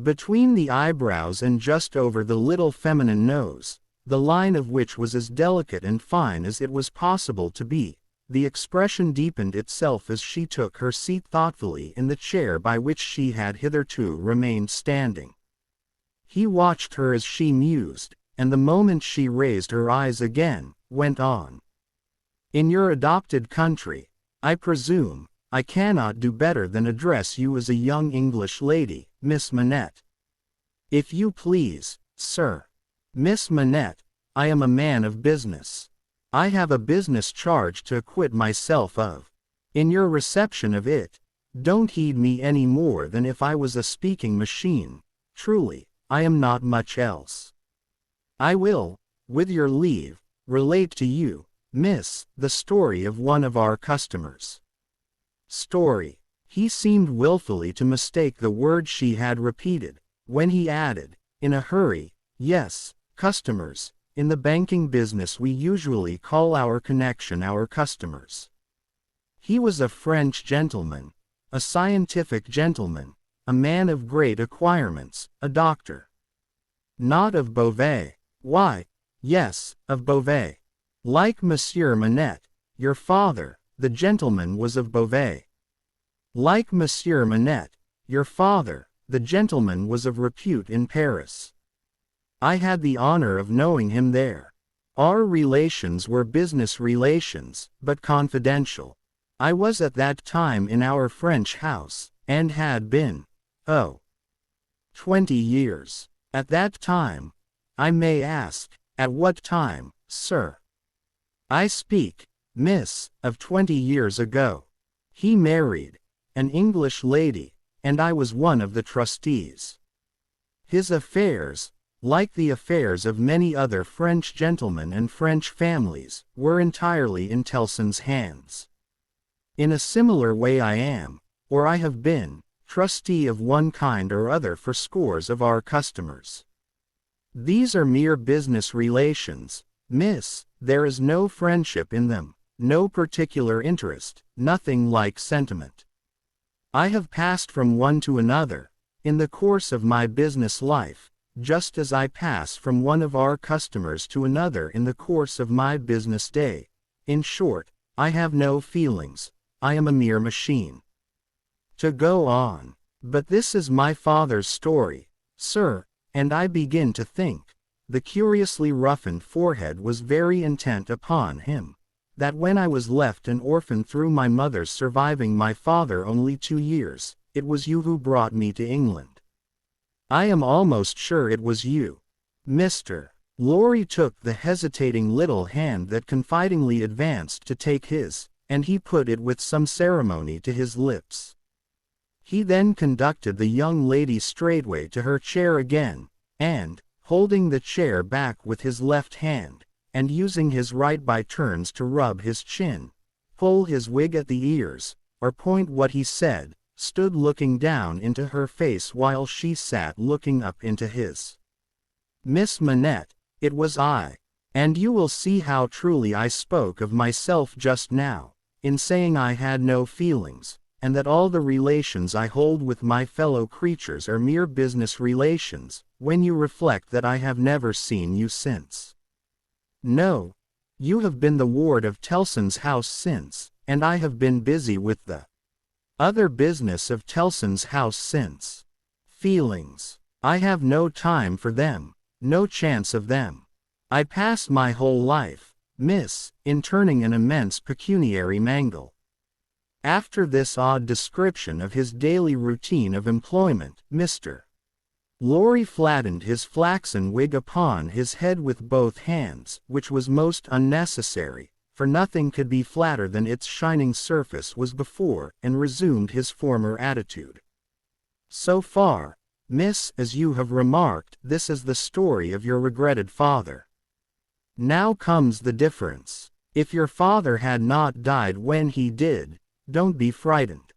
Between the eyebrows and just over the little feminine nose, the line of which was as delicate and fine as it was possible to be, the expression deepened itself as she took her seat thoughtfully in the chair by which she had hitherto remained standing. He watched her as she mused, and the moment she raised her eyes again, went on. In your adopted country, I presume, I cannot do better than address you as a young English lady, Miss Manette. If you please, sir. Miss Manette, I am a man of business. I have a business charge to acquit myself of. In your reception of it, don't heed me any more than if I was a speaking machine. Truly, I am not much else. I will, with your leave, relate to you, miss, the story of one of our customers. Story. He seemed wilfully to mistake the word she had repeated, when he added, in a hurry, yes, customers. In the banking business we usually call our connection our customers. He was a French gentleman, a scientific gentleman, a man of great acquirements, a doctor. Not of Beauvais. Why, yes, of Beauvais. Like Monsieur Manette, your father, the gentleman was of Beauvais. Like Monsieur Manette, your father, the gentleman was of repute in Paris. I had the honor of knowing him there. Our relations were business relations, but confidential. I was at that time in our French house, and had been, 20 years. At that time, I may ask, at what time, sir? I speak, miss, of 20 years ago. He married an English lady, and I was one of the trustees. His affairs, like the affairs of many other French gentlemen and French families, were entirely in Tellson's hands. In a similar way I am, or I have been, trustee of one kind or other for scores of our customers. These are mere business relations, miss, there is no friendship in them, no particular interest, nothing like sentiment. I have passed from one to another, in the course of my business life, just as I pass from one of our customers to another in the course of my business day. In short, I have no feelings, I am a mere machine. To go on, But this is my father's story, sir, and I begin to think," the curiously roughened forehead was very intent upon him, "that when I was left an orphan through my mother's surviving my father only 2 years, it was you who brought me to England. I am almost sure it was you, Mr. Lorry took the hesitating little hand that confidingly advanced to take his, and he put it with some ceremony to his lips. He then conducted the young lady straightway to her chair again, and, holding the chair back with his left hand, and using his right by turns to rub his chin, pull his wig at the ears, or point what he said, stood looking down into her face while she sat looking up into his. "Miss Manette, it was I, and you will see how truly I spoke of myself just now, in saying I had no feelings, and that all the relations I hold with my fellow creatures are mere business relations, when you reflect that I have never seen you since. No, you have been the ward of Tellson's house since, and I have been busy with the other business of Tellson's house since. Feelings, I have no time for them, no chance of them. I pass my whole life, miss, in turning an immense pecuniary mangle." After this odd description of his daily routine of employment, Mr. Lorry flattened his flaxen wig upon his head with both hands, which was most unnecessary, for nothing could be flatter than its shining surface was before, and resumed his former attitude. "So far, miss, as you have remarked, this is the story of your regretted father. Now comes the difference. If your father had not died when he did, don't be frightened.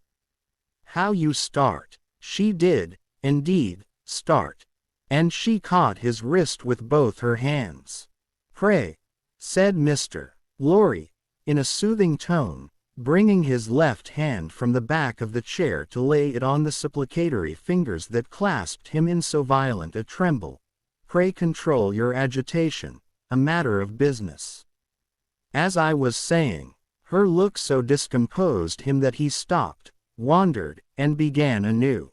How you start! She did, indeed, start. And she caught his wrist with both her hands. "Pray," said Mr. Lorry, in a soothing tone, bringing his left hand from the back of the chair to lay it on the supplicatory fingers that clasped him in so violent a tremble, "pray control your agitation, a matter of business." As I was saying, her look so discomposed him that he stopped, wandered, and began anew.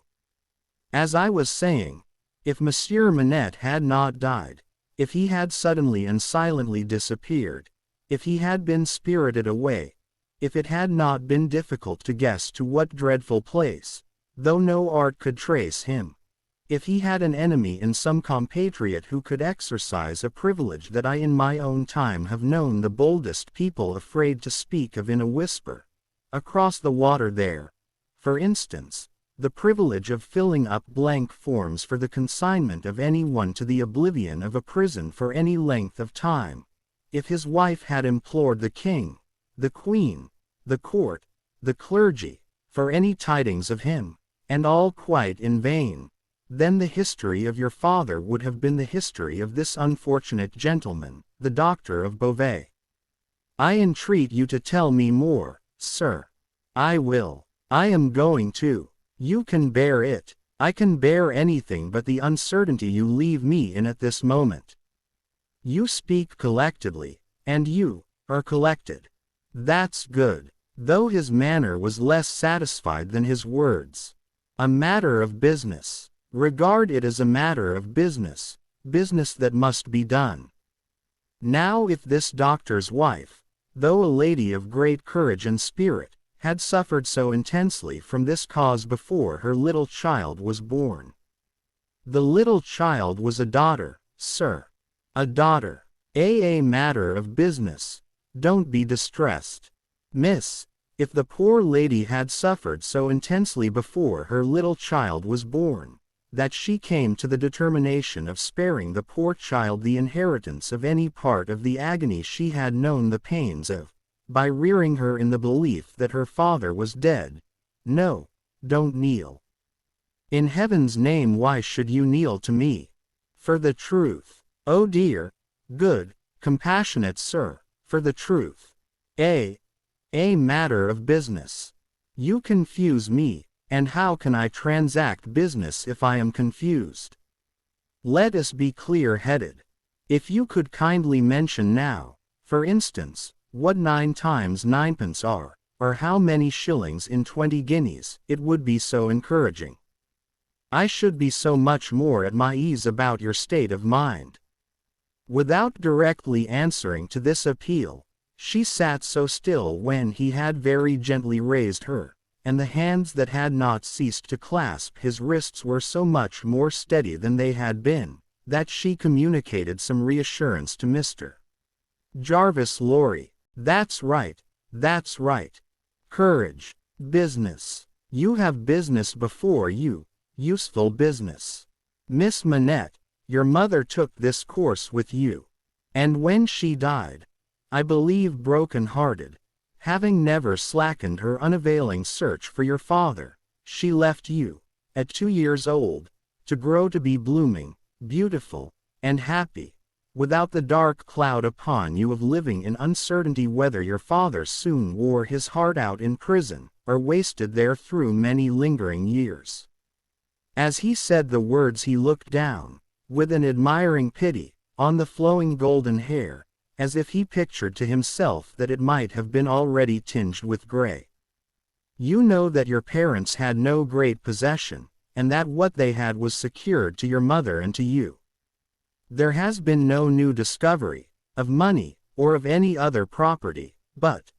"As I was saying, if Monsieur Manette had not died, if he had suddenly and silently disappeared, if he had been spirited away, if it had not been difficult to guess to what dreadful place, though no art could trace him, if he had an enemy in some compatriot who could exercise a privilege that I in my own time have known the boldest people afraid to speak of in a whisper, across the water there, for instance, the privilege of filling up blank forms for the consignment of any one to the oblivion of a prison for any length of time, if his wife had implored the king, the queen, the court, the clergy, for any tidings of him, and all quite in vain, then the history of your father would have been the history of this unfortunate gentleman, the doctor of Beauvais. I entreat you to tell me more, sir. I will. I am going to. You can bear it. I can bear anything but the uncertainty you leave me in at this moment. You speak collectedly, and you are collected. That's good." Though his manner was less satisfied than his words. "A matter of business. Regard it as a matter of business, business that must be done. Now if this doctor's wife, though a lady of great courage and spirit, had suffered so intensely from this cause before her little child was born. The little child was a daughter, sir. A daughter. A matter of business. Don't be distressed. Miss, if the poor lady had suffered so intensely before her little child was born, that she came to the determination of sparing the poor child the inheritance of any part of the agony she had known the pains of, by rearing her in the belief that her father was dead. No, don't kneel. In heaven's name, why should you kneel to me? For the truth. Oh dear, good, compassionate sir, for the truth. A matter of business. You confuse me, and how can I transact business if I am confused? Let us be clear-headed. If you could kindly mention now, for instance, what 9 times 9pence are, or how many shillings in 20 guineas, it would be so encouraging. I should be so much more at my ease about your state of mind." Without directly answering to this appeal, she sat so still when he had very gently raised her, and the hands that had not ceased to clasp his wrists were so much more steady than they had been, that she communicated some reassurance to Mr. Jarvis Lorry. "That's right, that's right. Courage. Business. You have business before you, useful business. Miss Manette, your mother took this course with you. And when she died, I believe broken-hearted, having never slackened her unavailing search for your father, she left you, at 2 years old, to grow to be blooming, beautiful, and happy, without the dark cloud upon you of living in uncertainty whether your father soon wore his heart out in prison, or wasted there through many lingering years." As he said the words he looked down, with an admiring pity, on the flowing golden hair, as if he pictured to himself that it might have been already tinged with gray. "You know that your parents had no great possession, and that what they had was secured to your mother and to you. There has been no new discovery, of money, or of any other property, but—"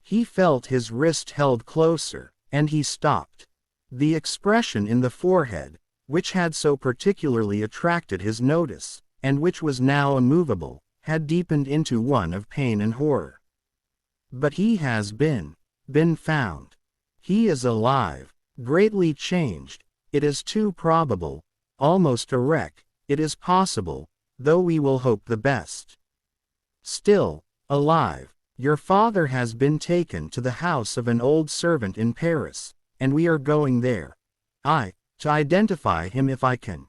He felt his wrist held closer, and he stopped. The expression in the forehead, which had so particularly attracted his notice, and which was now immovable, had deepened into one of pain and horror. "But he has been found. He is alive, greatly changed. It is too probable, almost a wreck. It is possible, though we will hope the best. Still, alive. Your father has been taken to the house of an old servant in Paris, and we are going there. I, to identify him if I can.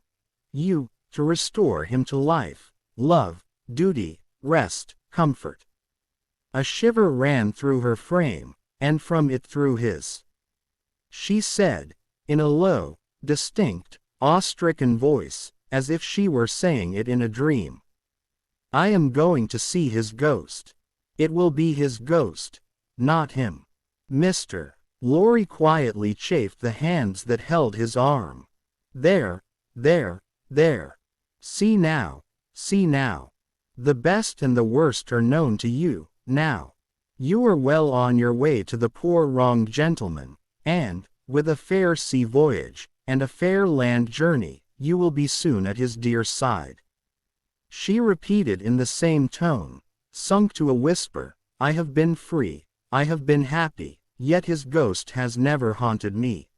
You, to restore him to life, love, duty, rest, comfort." A shiver ran through her frame, and from it through his. She said, in a low, distinct, awe-stricken voice, as if she were saying it in a dream, "I am going to see his ghost. It will be his ghost, not him." Mr. Lorry quietly chafed the hands that held his arm. There. See now. The best and the worst are known to you, now. You are well on your way to the poor wronged gentleman, and, with a fair sea voyage, and a fair land journey, you will be soon at his dear side." She repeated in the same tone, sunk to a whisper, "I have been free, I have been happy, yet his ghost has never haunted me."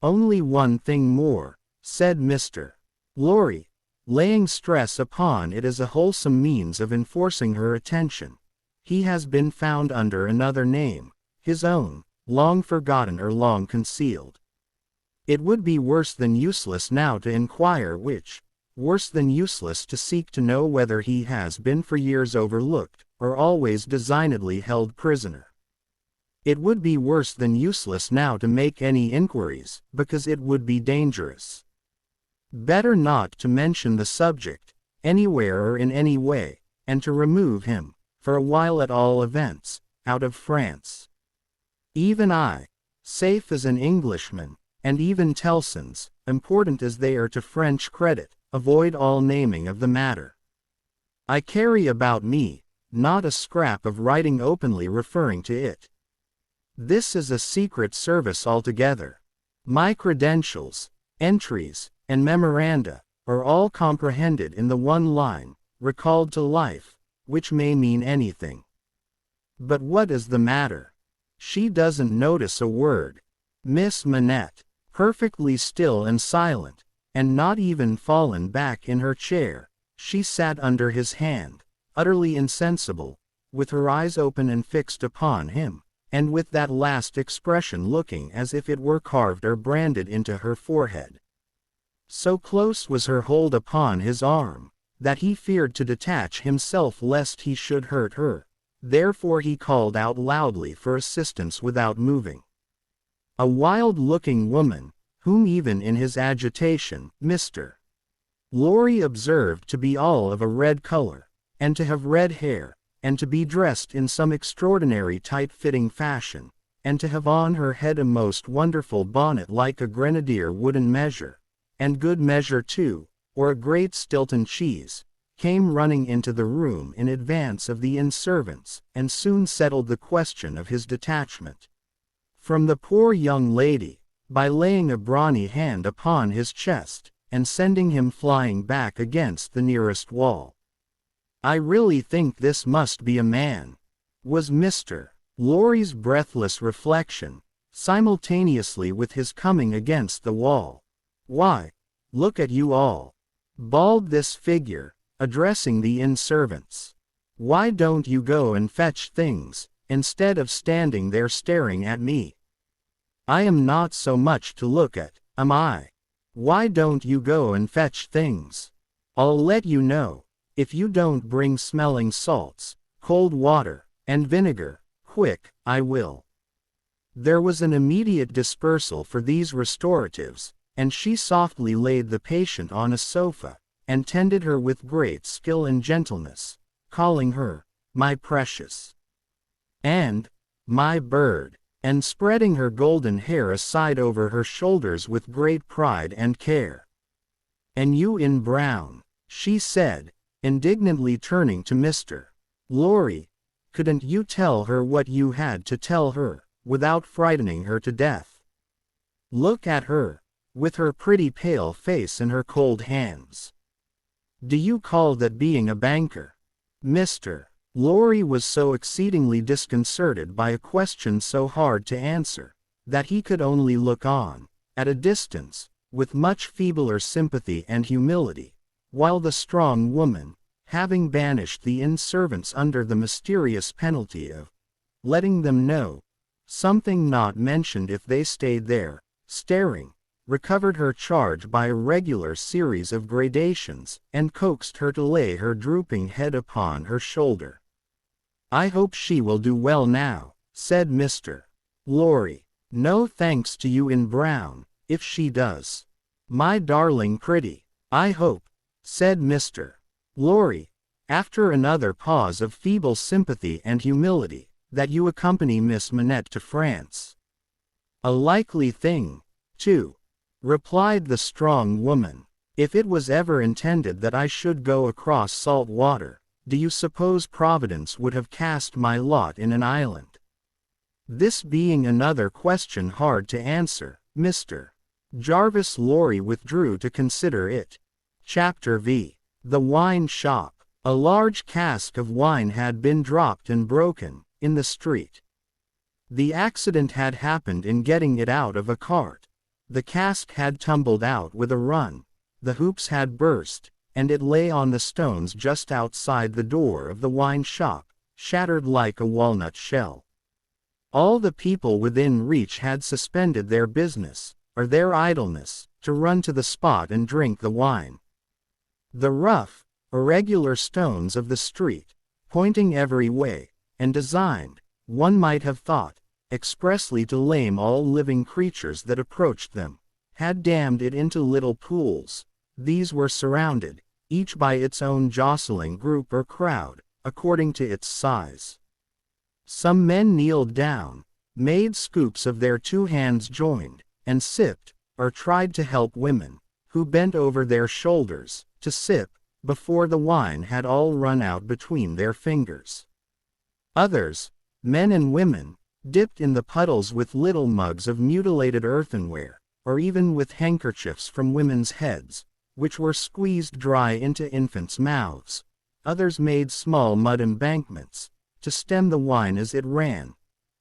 "Only one thing more," said Mr. Lorry, laying stress upon it as a wholesome means of enforcing her attention. "He has been found under another name, his own, long forgotten or long concealed. It would be worse than useless now to inquire which, worse than useless to seek to know whether he has been for years overlooked, or always designedly held prisoner. It would be worse than useless now to make any inquiries, because it would be dangerous. Better not to mention the subject, anywhere or in any way, and to remove him, for a while at all events, out of France. Even I, safe as an Englishman, and even Tellson's, important as they are to French credit, avoid all naming of the matter. I carry about me, not a scrap of writing openly referring to it. This is a secret service altogether. My credentials, entries, and memoranda, are all comprehended in the one line, recalled to life, which may mean anything. But what is the matter? She doesn't notice a word. Miss Manette, perfectly still and silent, and not even fallen back in her chair, she sat under his hand, utterly insensible, with her eyes open and fixed upon him, and with that last expression looking as if it were carved or branded into her forehead. So close was her hold upon his arm, that he feared to detach himself lest he should hurt her, therefore he called out loudly for assistance without moving. A wild-looking woman, whom even in his agitation, Mr. Lorry observed to be all of a red color, and to have red hair, and to be dressed in some extraordinary tight-fitting fashion, and to have on her head a most wonderful bonnet like a grenadier wooden measure, and good measure too, or a great Stilton cheese, came running into the room in advance of the inn servants, and soon settled the question of his detachment from the poor young lady, by laying a brawny hand upon his chest, and sending him flying back against the nearest wall. "I really think this must be a man," was Mr. Lorry's breathless reflection, simultaneously with his coming against the wall. "Why, look at you all," bawled this figure, addressing the inn servants. "Why don't you go and fetch things, instead of standing there staring at me? I am not so much to look at, am I? Why don't you go and fetch things? I'll let you know, if you don't bring smelling salts, cold water, and vinegar, quick, I will." There was an immediate dispersal for these restoratives, and she softly laid the patient on a sofa, and tended her with great skill and gentleness, calling her, "my precious," and "my bird," and spreading her golden hair aside over her shoulders with great pride and care. "And you in brown," she said, indignantly turning to Mr. Lorry, "couldn't you tell her what you had to tell her, without frightening her to death? Look at her, with her pretty pale face and her cold hands. Do you call that being a banker?" Mr. Lorry was so exceedingly disconcerted by a question so hard to answer, that he could only look on, at a distance, with much feebler sympathy and humility, while the strong woman, having banished the inn servants under the mysterious penalty of letting them know something not mentioned if they stayed there, staring, recovered her charge by a regular series of gradations, and coaxed her to lay her drooping head upon her shoulder. "I hope she will do well now," said Mr. Lorry. "No thanks to you in brown, if she does. My darling pretty, I hope," said Mr. Lorry, after another pause of feeble sympathy and humility, "that you accompany Miss Manette to France." "A likely thing, too," replied the strong woman. "If it was ever intended that I should go across salt water, do you suppose Providence would have cast my lot in an island?" This being another question hard to answer, Mr. Jarvis Lorry withdrew to consider it. Chapter V. The Wine Shop. A large cask of wine had been dropped and broken, in the street. The accident had happened in getting it out of a cart. The cask had tumbled out with a run, the hoops had burst, and it lay on the stones just outside the door of the wine shop, shattered like a walnut shell. All the people within reach had suspended their business, or their idleness, to run to the spot and drink the wine. The rough, irregular stones of the street, pointing every way, and designed, one might have thought, expressly to lame all living creatures that approached them, had dammed it into little pools. These were surrounded, each by its own jostling group or crowd, according to its size. Some men kneeled down, made scoops of their 2 hands joined, and sipped, or tried to help women, who bent over their shoulders, to sip, before the wine had all run out between their fingers. Others, men and women, dipped in the puddles with little mugs of mutilated earthenware, or even with handkerchiefs from women's heads, which were squeezed dry into infants' mouths. Others made small mud embankments, to stem the wine as it ran.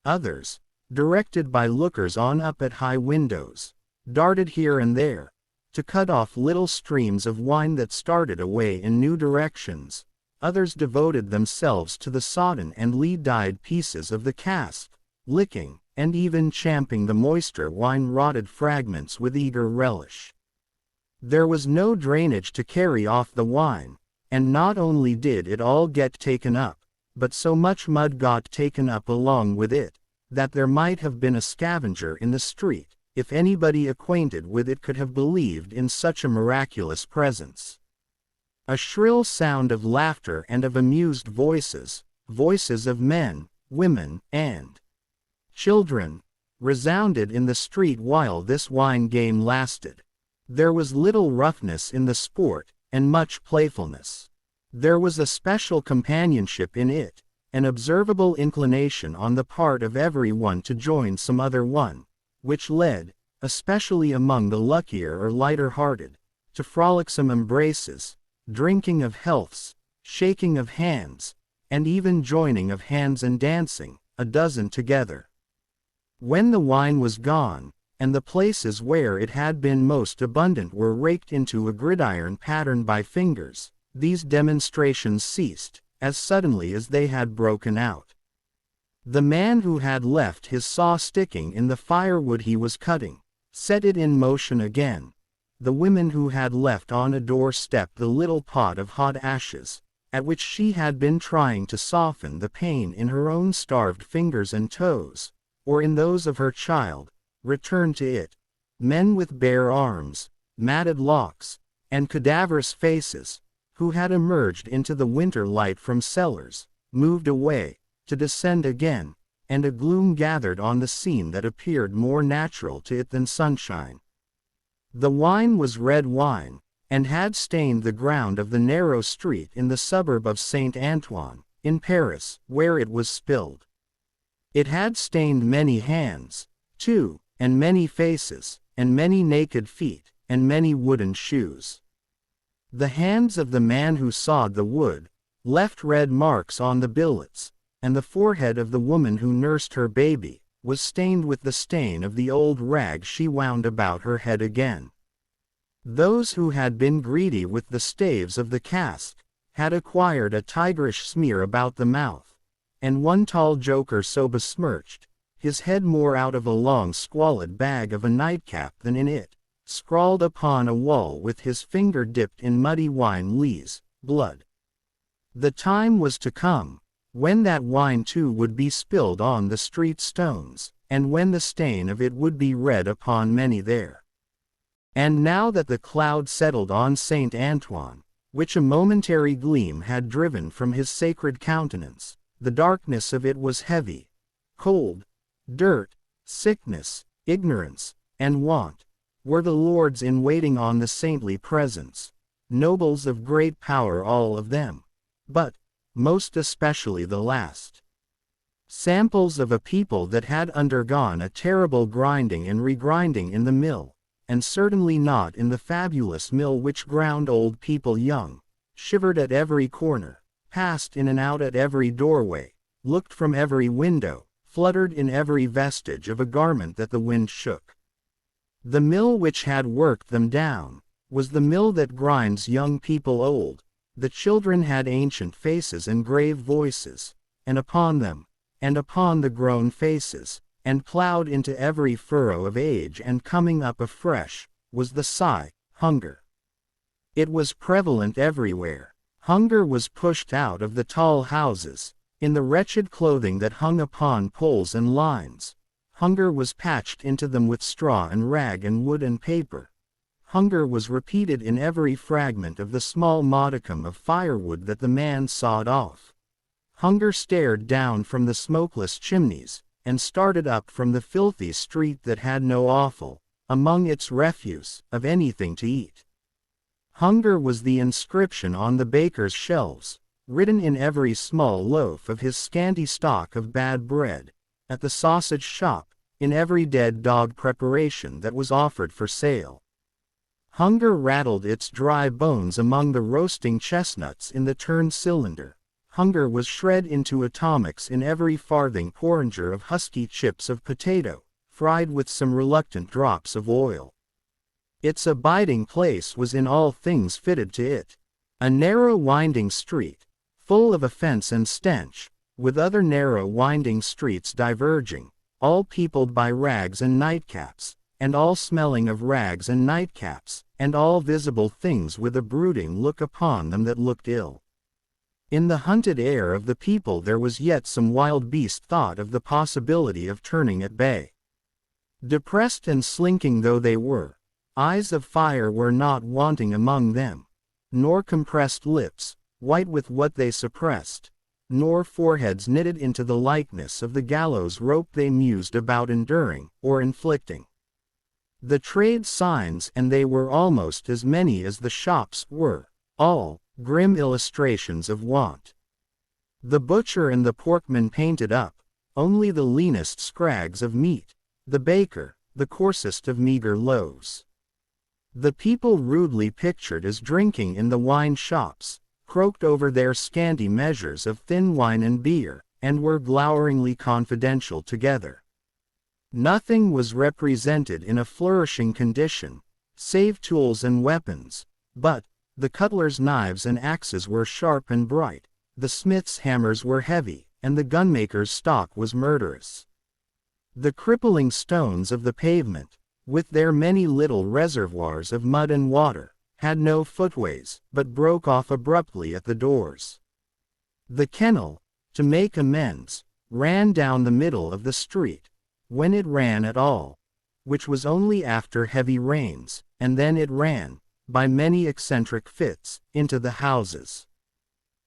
Others, directed by lookers-on up at high windows, darted here and there, to cut off little streams of wine that started away in new directions. Others devoted themselves to the sodden and lead-dyed pieces of the cask, licking, and even champing the moister wine-rotted fragments with eager relish. There was no drainage to carry off the wine, and not only did it all get taken up, but so much mud got taken up along with it, that there might have been a scavenger in the street, if anybody acquainted with it could have believed in such a miraculous presence. A shrill sound of laughter and of amused voices, voices of men, women, and children, resounded in the street while this wine game lasted. There was little roughness in the sport, and much playfulness. There was a special companionship in it, an observable inclination on the part of every one to join some other one, which led, especially among the luckier or lighter-hearted, to frolicsome embraces, drinking of healths, shaking of hands, and even joining of hands and dancing, a dozen together. When the wine was gone, and the places where it had been most abundant were raked into a gridiron patterned by fingers, these demonstrations ceased, as suddenly as they had broken out. The man who had left his saw sticking in the firewood he was cutting, set it in motion again. The women who had left on a doorstep the little pot of hot ashes, at which she had been trying to soften the pain in her own starved fingers and toes, or in those of her child, returned to it. Men with bare arms, matted locks, and cadaverous faces, who had emerged into the winter light from cellars, moved away, to descend again, and a gloom gathered on the scene that appeared more natural to it than sunshine. The wine was red wine, and had stained the ground of the narrow street in the suburb of Saint Antoine, in Paris, where it was spilled. It had stained many hands, too, and many faces, and many naked feet, and many wooden shoes. The hands of the man who sawed the wood left red marks on the billets, and the forehead of the woman who nursed her baby was stained with the stain of the old rag she wound about her head again. Those who had been greedy with the staves of the cask had acquired a tigerish smear about the mouth, and one tall joker so besmirched, his head more out of a long squalid bag of a nightcap than in it, scrawled upon a wall with his finger dipped in muddy wine lees, blood. The time was to come, when that wine too would be spilled on the street stones, and when the stain of it would be read upon many there. And now that the cloud settled on Saint Antoine, which a momentary gleam had driven from his sacred countenance, the darkness of it was heavy, cold, dirt, sickness, ignorance, and want, were the lords in waiting on the saintly presence, nobles of great power all of them, but, most especially the last. Samples of a people that had undergone a terrible grinding and regrinding in the mill, and certainly not in the fabulous mill which ground old people young, shivered at every corner, passed in and out at every doorway, looked from every window, fluttered in every vestige of a garment that the wind shook. The mill which had worked them down was the mill that grinds young people old. The children had ancient faces and grave voices, and upon them, and upon the grown faces, and plowed into every furrow of age and coming up afresh, was the sigh, hunger. It was prevalent everywhere. Hunger was pushed out of the tall houses, in the wretched clothing that hung upon poles and lines. Hunger was patched into them with straw and rag and wood and paper. Hunger was repeated in every fragment of the small modicum of firewood that the man sawed off. Hunger stared down from the smokeless chimneys, and started up from the filthy street that had no offal, among its refuse, of anything to eat. Hunger was the inscription on the baker's shelves, written in every small loaf of his scanty stock of bad bread, at the sausage shop, in every dead dog preparation that was offered for sale. Hunger rattled its dry bones among the roasting chestnuts in the turned cylinder. Hunger was shred into atomics in every farthing porringer of husky chips of potato, fried with some reluctant drops of oil. Its abiding place was in all things fitted to it. A narrow winding street, full of offense and stench, with other narrow winding streets diverging, all peopled by rags and nightcaps, and all smelling of rags and nightcaps, and all visible things with a brooding look upon them that looked ill. In the hunted air of the people there was yet some wild beast thought of the possibility of turning at bay. Depressed and slinking though they were, eyes of fire were not wanting among them, nor compressed lips, white with what they suppressed, nor foreheads knitted into the likeness of the gallows rope they mused about enduring, or inflicting. The trade signs, and they were almost as many as the shops, were all grim illustrations of want. The butcher and the porkman painted up only the leanest scrags of meat, the baker the coarsest of meager loaves. The people rudely pictured as drinking in the wine shops, croaked over their scanty measures of thin wine and beer, and were gloweringly confidential together. Nothing was represented in a flourishing condition, save tools and weapons, but the cutler's knives and axes were sharp and bright, the smith's hammers were heavy, and the gunmaker's stock was murderous. The crippling stones of the pavement, with their many little reservoirs of mud and water, had no footways, but broke off abruptly at the doors. The kennel, to make amends, ran down the middle of the street, when it ran at all, which was only after heavy rains, and then it ran, by many eccentric fits, into the houses.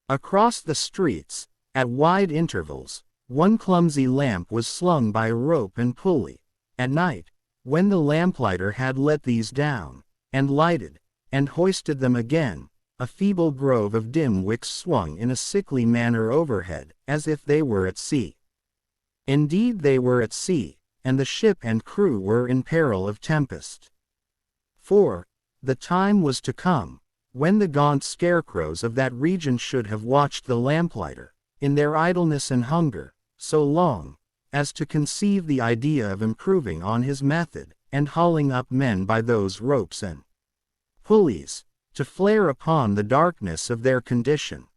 Across the streets, at wide intervals, one clumsy lamp was slung by a rope and pulley. At night, when the lamplighter had let these down, and lighted, and hoisted them again, a feeble grove of dim wicks swung in a sickly manner overhead, as if they were at sea. Indeed they were at sea, and the ship and crew were in peril of tempest. For the time was to come, when the gaunt scarecrows of that region should have watched the lamplighter, in their idleness and hunger, so long, as to conceive the idea of improving on his method, and hauling up men by those ropes and pulleys, to flare upon the darkness of their condition.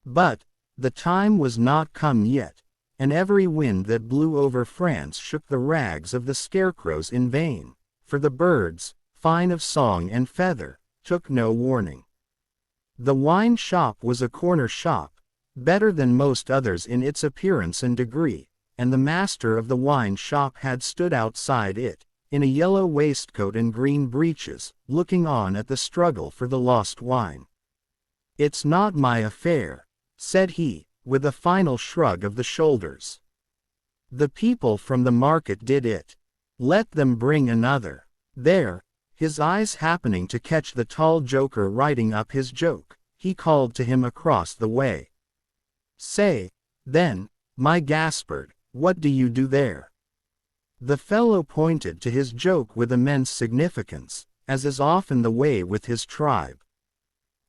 But the time was not come yet, and every wind that blew over France shook the rags of the scarecrows in vain, for the birds, fine of song and feather, took no warning. The wine shop was a corner shop, better than most others in its appearance and degree, and the master of the wine shop had stood outside it, in a yellow waistcoat and green breeches, looking on at the struggle for the lost wine. "It's not my affair," said he, with a final shrug of the shoulders. "The people from the market did it. Let them bring another." There, his eyes happening to catch the tall joker writing up his joke, he called to him across the way. "Say, then, my Gaspard, what do you do there?" The fellow pointed to his joke with immense significance, as is often the way with his tribe.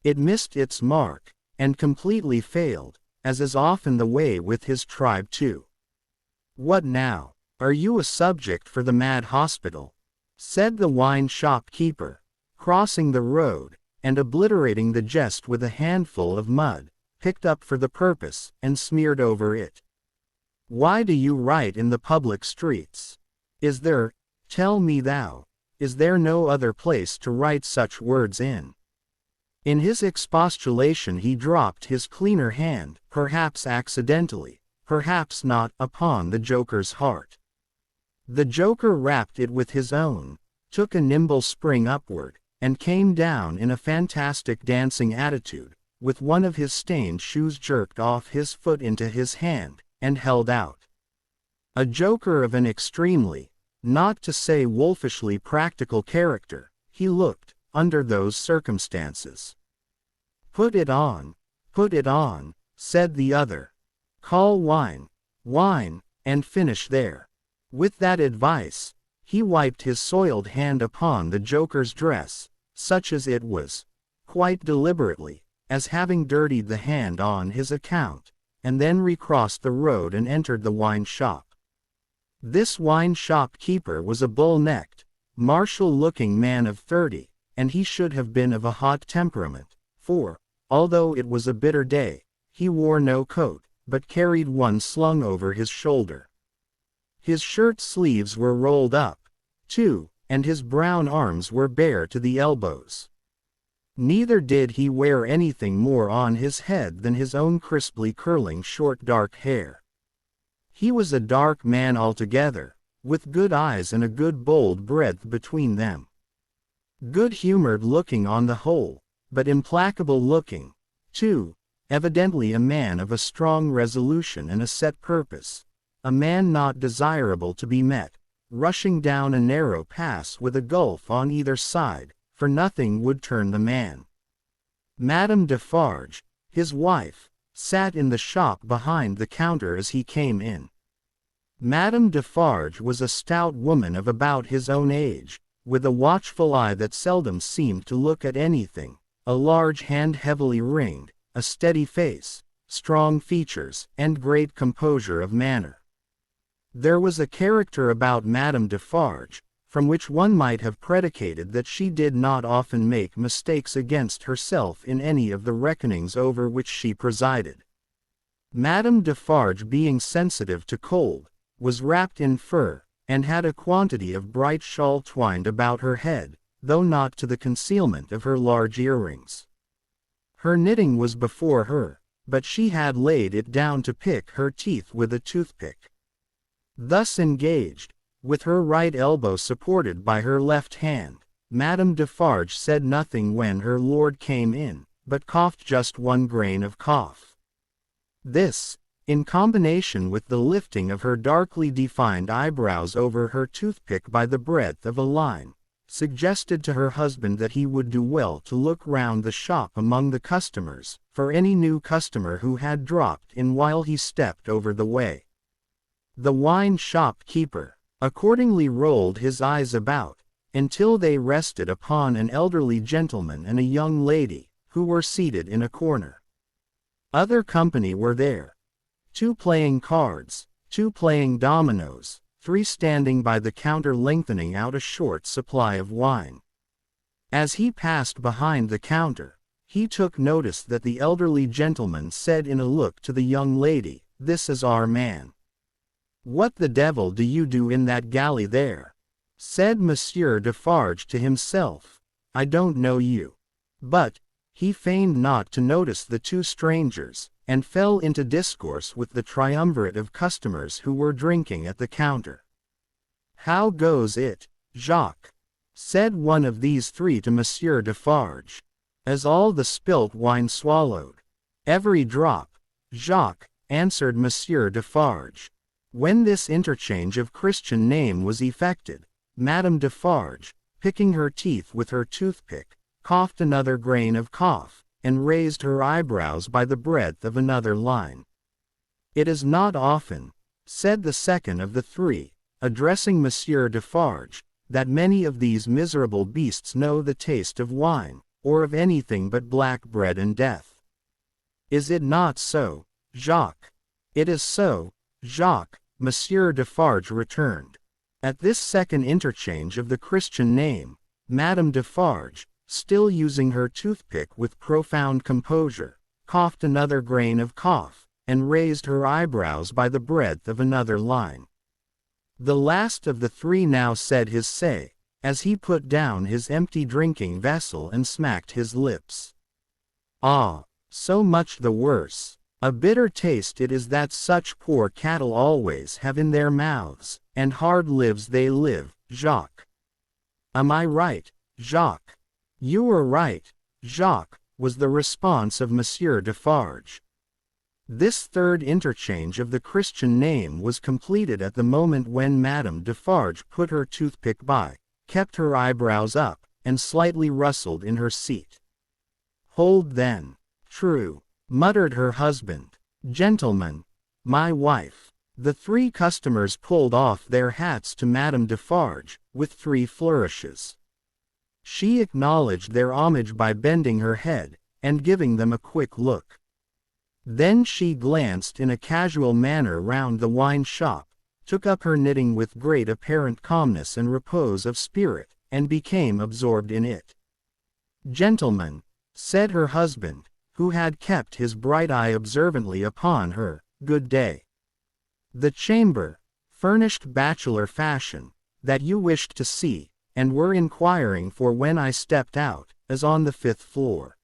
It missed its mark, and completely failed, as is often the way with his tribe too. "What now, are you a subject for the mad hospital?" said the wine shop keeper, crossing the road, and obliterating the jest with a handful of mud, picked up for the purpose, and smeared over it. "Why do you write in the public streets? Is there, tell me thou, is there no other place to write such words in?" In his expostulation he dropped his cleaner hand, perhaps accidentally, perhaps not, upon the joker's heart. The joker rapped it with his own, took a nimble spring upward, and came down in a fantastic dancing attitude, with one of his stained shoes jerked off his foot into his hand, and held out. A joker of an extremely, not to say wolfishly practical character, he looked, under those circumstances. "Put it on," said the other. "Call wine, and finish there." With that advice, he wiped his soiled hand upon the joker's dress, such as it was, quite deliberately, as having dirtied the hand on his account, and then recrossed the road and entered the wine shop. This wine shop keeper was a bull-necked, martial-looking man of 30, and he should have been of a hot temperament, for, although it was a bitter day, he wore no coat, but carried one slung over his shoulder. His shirt sleeves were rolled up, too, and his brown arms were bare to the elbows. Neither did he wear anything more on his head than his own crisply curling short dark hair. He was a dark man altogether, with good eyes and a good bold breadth between them. Good-humored looking on the whole, but implacable looking, too, evidently a man of a strong resolution and a set purpose, a man not desirable to be met, rushing down a narrow pass with a gulf on either side, for nothing would turn the man. Madame Defarge, his wife, sat in the shop behind the counter as he came in. Madame Defarge was a stout woman of about his own age, with a watchful eye that seldom seemed to look at anything, a large hand heavily ringed, a steady face, strong features, and great composure of manner. There was a character about Madame Defarge, from which one might have predicated that she did not often make mistakes against herself in any of the reckonings over which she presided. Madame Defarge, being sensitive to cold, was wrapped in fur, and had a quantity of bright shawl twined about her head, though not to the concealment of her large earrings. Her knitting was before her, but she had laid it down to pick her teeth with a toothpick. Thus engaged, with her right elbow supported by her left hand, Madame Defarge said nothing when her lord came in, but coughed just one grain of cough. This, in combination with the lifting of her darkly defined eyebrows over her toothpick by the breadth of a line, suggested to her husband that he would do well to look round the shop among the customers, for any new customer who had dropped in while he stepped over the way. The wine shop keeper accordingly rolled his eyes about, until they rested upon an elderly gentleman and a young lady, who were seated in a corner. Other company were there. 2 playing cards, 2 playing dominoes, 3 standing by the counter lengthening out a short supply of wine. As he passed behind the counter, he took notice that the elderly gentleman said in a look to the young lady, "This is our man." "What the devil do you do in that galley there?" said Monsieur Defarge to himself. "I don't know you." But he feigned not to notice the 2 strangers, and fell into discourse with the triumvirate of customers who were drinking at the counter. "How goes it, Jacques?" said one of these 3 to Monsieur Defarge, as all the spilt wine swallowed. "Every drop, Jacques," answered Monsieur Defarge. When this interchange of Christian name was effected, Madame Defarge, picking her teeth with her toothpick, coughed another grain of cough, and raised her eyebrows by the breadth of another line. "It is not often," said the second of the 3, addressing Monsieur Defarge, "that many of these miserable beasts know the taste of wine, or of anything but black bread and death. Is it not so, Jacques?" "It is so, Jacques," Monsieur Defarge returned. At this second interchange of the Christian name, Madame Defarge, still using her toothpick with profound composure, coughed another grain of cough, and raised her eyebrows by the breadth of another line. The last of the 3 now said his say, as he put down his empty drinking vessel and smacked his lips. "Ah, so much the worse. A bitter taste it is that such poor cattle always have in their mouths, and hard lives they live, Jacques. Am I right, Jacques?" "You are right, Jacques," was the response of Monsieur Defarge. This third interchange of the Christian name was completed at the moment when Madame Defarge put her toothpick by, kept her eyebrows up, and slightly rustled in her seat. "Hold then. True," muttered her husband. "Gentlemen, my wife." The 3 customers pulled off their hats to Madame Defarge, with 3 flourishes. She acknowledged their homage by bending her head, and giving them a quick look. Then she glanced in a casual manner round the wine shop, took up her knitting with great apparent calmness and repose of spirit, and became absorbed in it. "Gentlemen," said her husband, who had kept his bright eye observantly upon her, "good day. The chamber, furnished bachelor fashion, that you wished to see, and were inquiring for when I stepped out, is on the 5th floor.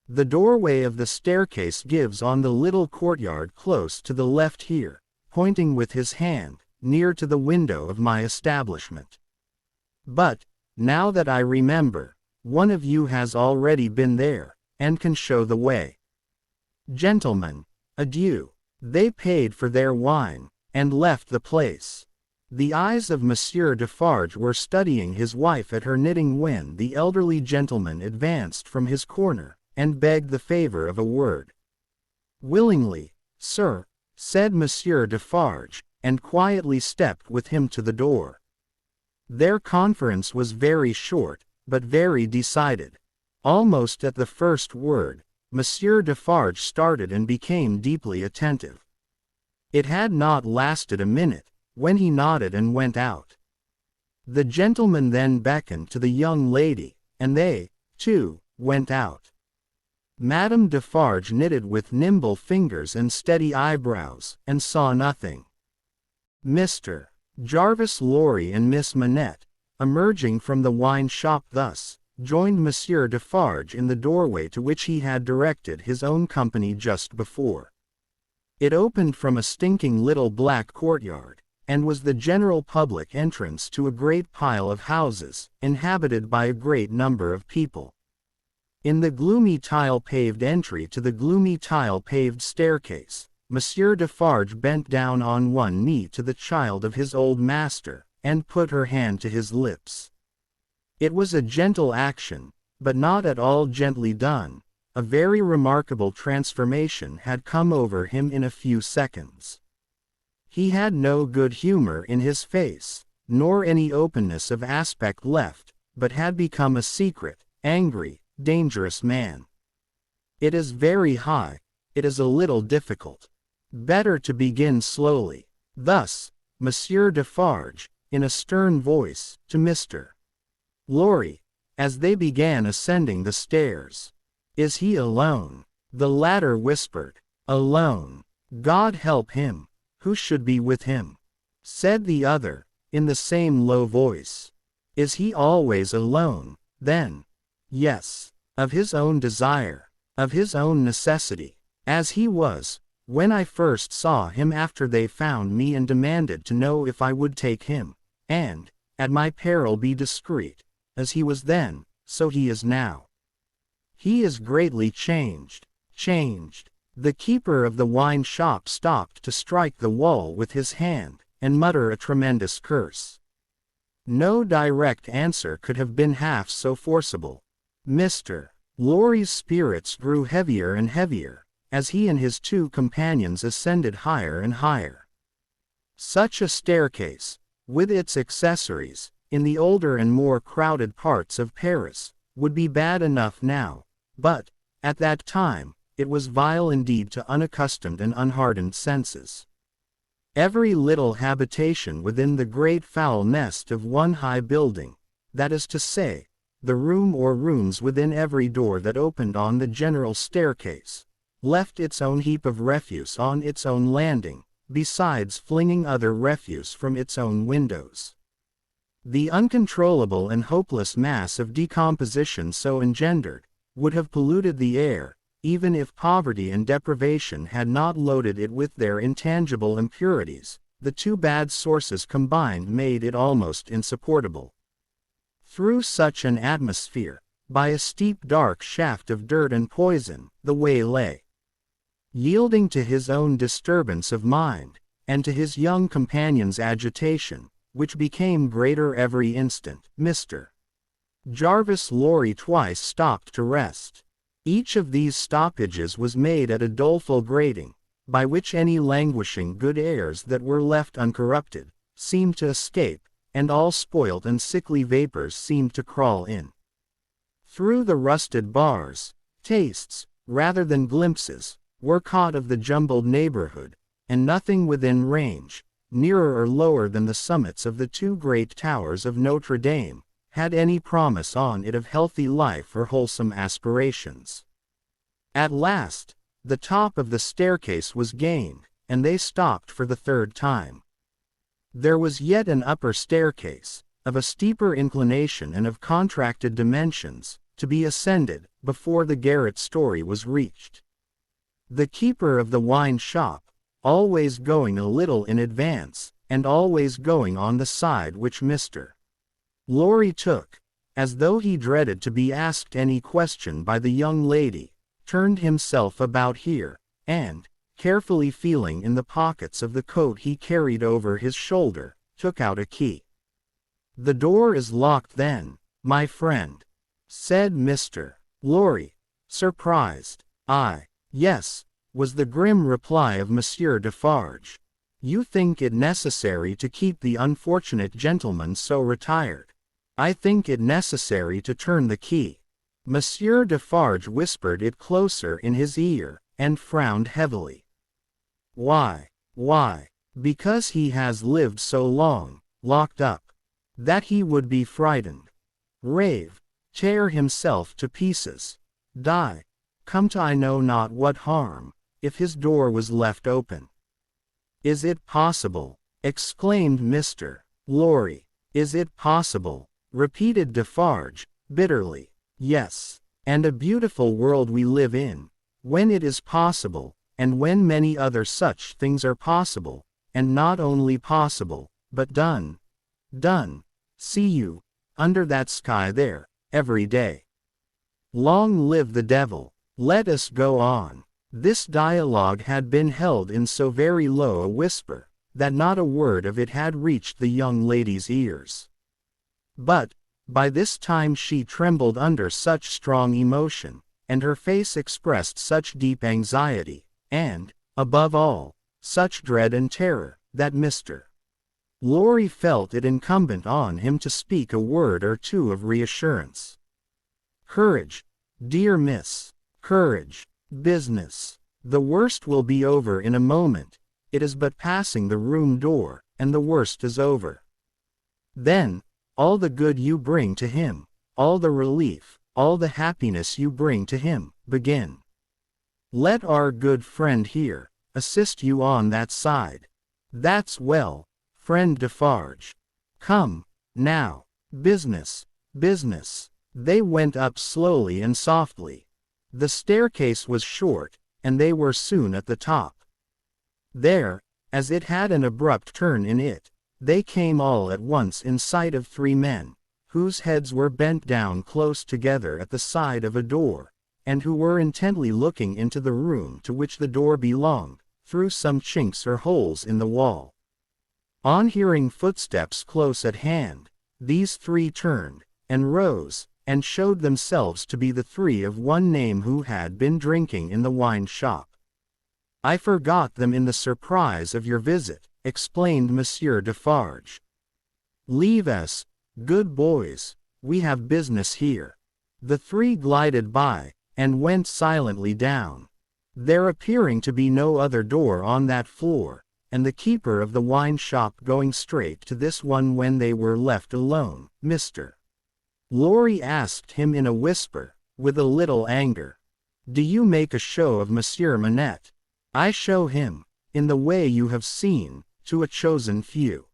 The doorway of the staircase gives on the little courtyard close to the left here," pointing with his hand, "near to the window of my establishment. But, now that I remember, one of you has already been there, and can show the way." Gentlemen, adieu. They paid for their wine, and left the place. The eyes of Monsieur Defarge were studying his wife at her knitting when the elderly gentleman advanced from his corner, and begged the favor of a word. Willingly, sir, said Monsieur Defarge, and quietly stepped with him to the door. Their conference was very short, but very decided. Almost at the first word, Monsieur Defarge started and became deeply attentive. It had not lasted a minute, when he nodded and went out. The gentleman then beckoned to the young lady, and they, too, went out. Madame Defarge knitted with nimble fingers and steady eyebrows, and saw nothing. Mr. Jarvis Lorry and Miss Manette, emerging from the wine shop thus, joined Monsieur Defarge in the doorway to which he had directed his own company just before. It opened from a stinking little black courtyard, and was the general public entrance to a great pile of houses, inhabited by a great number of people. In the gloomy tile-paved entry to the gloomy tile-paved staircase, Monsieur Defarge bent down on one knee to the child of his old master, and put her hand to his lips. It was a gentle action, but not at all gently done. A very remarkable transformation had come over him in a few seconds. He had no good humor in his face, nor any openness of aspect left, but had become a secret, angry, dangerous man. It is very high, it is a little difficult. Better to begin slowly. Thus, Monsieur Defarge, in a stern voice, to Mr. Lorry, as they began ascending the stairs. Is he alone? The latter whispered. Alone. God help him. Who should be with him? Said the other, in the same low voice. Is he always alone, then? Yes. Of his own desire. Of his own necessity. As he was, when I first saw him after they found me and demanded to know if I would take him, and, at my peril be discreet. As he was then, so he is now. He is greatly changed. Changed. The keeper of the wine shop stopped to strike the wall with his hand, and mutter a tremendous curse. No direct answer could have been half so forcible. Mr. Lorry's spirits grew heavier and heavier, as he and his two companions ascended higher and higher. Such a staircase, with its accessories, in the older and more crowded parts of Paris, would be bad enough now, but, at that time, it was vile indeed to unaccustomed and unhardened senses. Every little habitation within the great foul nest of one high building, that is to say, the room or rooms within every door that opened on the general staircase, left its own heap of refuse on its own landing, besides flinging other refuse from its own windows. The uncontrollable and hopeless mass of decomposition so engendered, would have polluted the air, even if poverty and deprivation had not loaded it with their intangible impurities. The two bad sources combined made it almost insupportable. Through such an atmosphere, by a steep dark shaft of dirt and poison, the way lay. Yielding to his own disturbance of mind, and to his young companion's agitation, which became greater every instant, Mr. Jarvis Lorry twice stopped to rest. Each of these stoppages was made at a doleful grating, by which any languishing good airs that were left uncorrupted, seemed to escape, and all spoilt and sickly vapors seemed to crawl in. Through the rusted bars, tastes, rather than glimpses, were caught of the jumbled neighborhood, and nothing within range, nearer or lower than the summits of the two great towers of Notre Dame, had any promise on it of healthy life or wholesome aspirations. At last, the top of the staircase was gained, and they stopped for the third time. There was yet an upper staircase, of a steeper inclination and of contracted dimensions, to be ascended, before the garret story was reached. The keeper of the wine shop, always going a little in advance, and always going on the side which Mr. Lorry took, as though he dreaded to be asked any question by the young lady, turned himself about here, and, carefully feeling in the pockets of the coat he carried over his shoulder, took out a key. "The door is locked then, my friend," said Mr. Lorry, surprised. "Yes," was the grim reply of Monsieur Defarge. "You think it necessary to keep the unfortunate gentleman so retired. I think it necessary to turn the key." Monsieur Defarge whispered it closer in his ear, and frowned heavily. Why? Because he has lived so long, locked up, that he would be frightened, rave, tear himself to pieces, die, come to I know not what harm, if his door was left open. "Is it possible?" exclaimed Mr. Lorry. "Is it possible?" repeated Defarge, bitterly. "Yes, and a beautiful world we live in, when it is possible, and when many other such things are possible, and not only possible, but done. See you, under that sky there, every day. Long live the devil! Let us go on." This dialogue had been held in so very low a whisper, that not a word of it had reached the young lady's ears. But, by this time she trembled under such strong emotion, and her face expressed such deep anxiety, and, above all, such dread and terror, that Mr. Lorry felt it incumbent on him to speak a word or two of reassurance. "Courage, dear miss, courage. Business. The worst will be over in a moment. It is but passing the room door, and the worst is over. Then, all the good you bring to him, all the relief, all the happiness you bring to him, begin. Let our good friend here assist you on that side. That's well, friend Defarge. Come, now, business. They went up slowly and softly. The staircase was short, and they were soon at the top. There, as it had an abrupt turn in it, they came all at once in sight of three men, whose heads were bent down close together at the side of a door, and who were intently looking into the room to which the door belonged, through some chinks or holes in the wall. On hearing footsteps close at hand, these three turned, and rose, and showed themselves to be the three of one name who had been drinking in the wine shop. "I forgot them in the surprise of your visit," explained Monsieur Defarge. "Leave us, good boys, we have business here." The three glided by, and went silently down, there appearing to be no other door on that floor, and the keeper of the wine shop going straight to this one. When they were left alone, Mr. Lorry asked him in a whisper, with a little anger, "Do you make a show of Monsieur Manette?" "I show him, in the way you have seen, to a chosen few."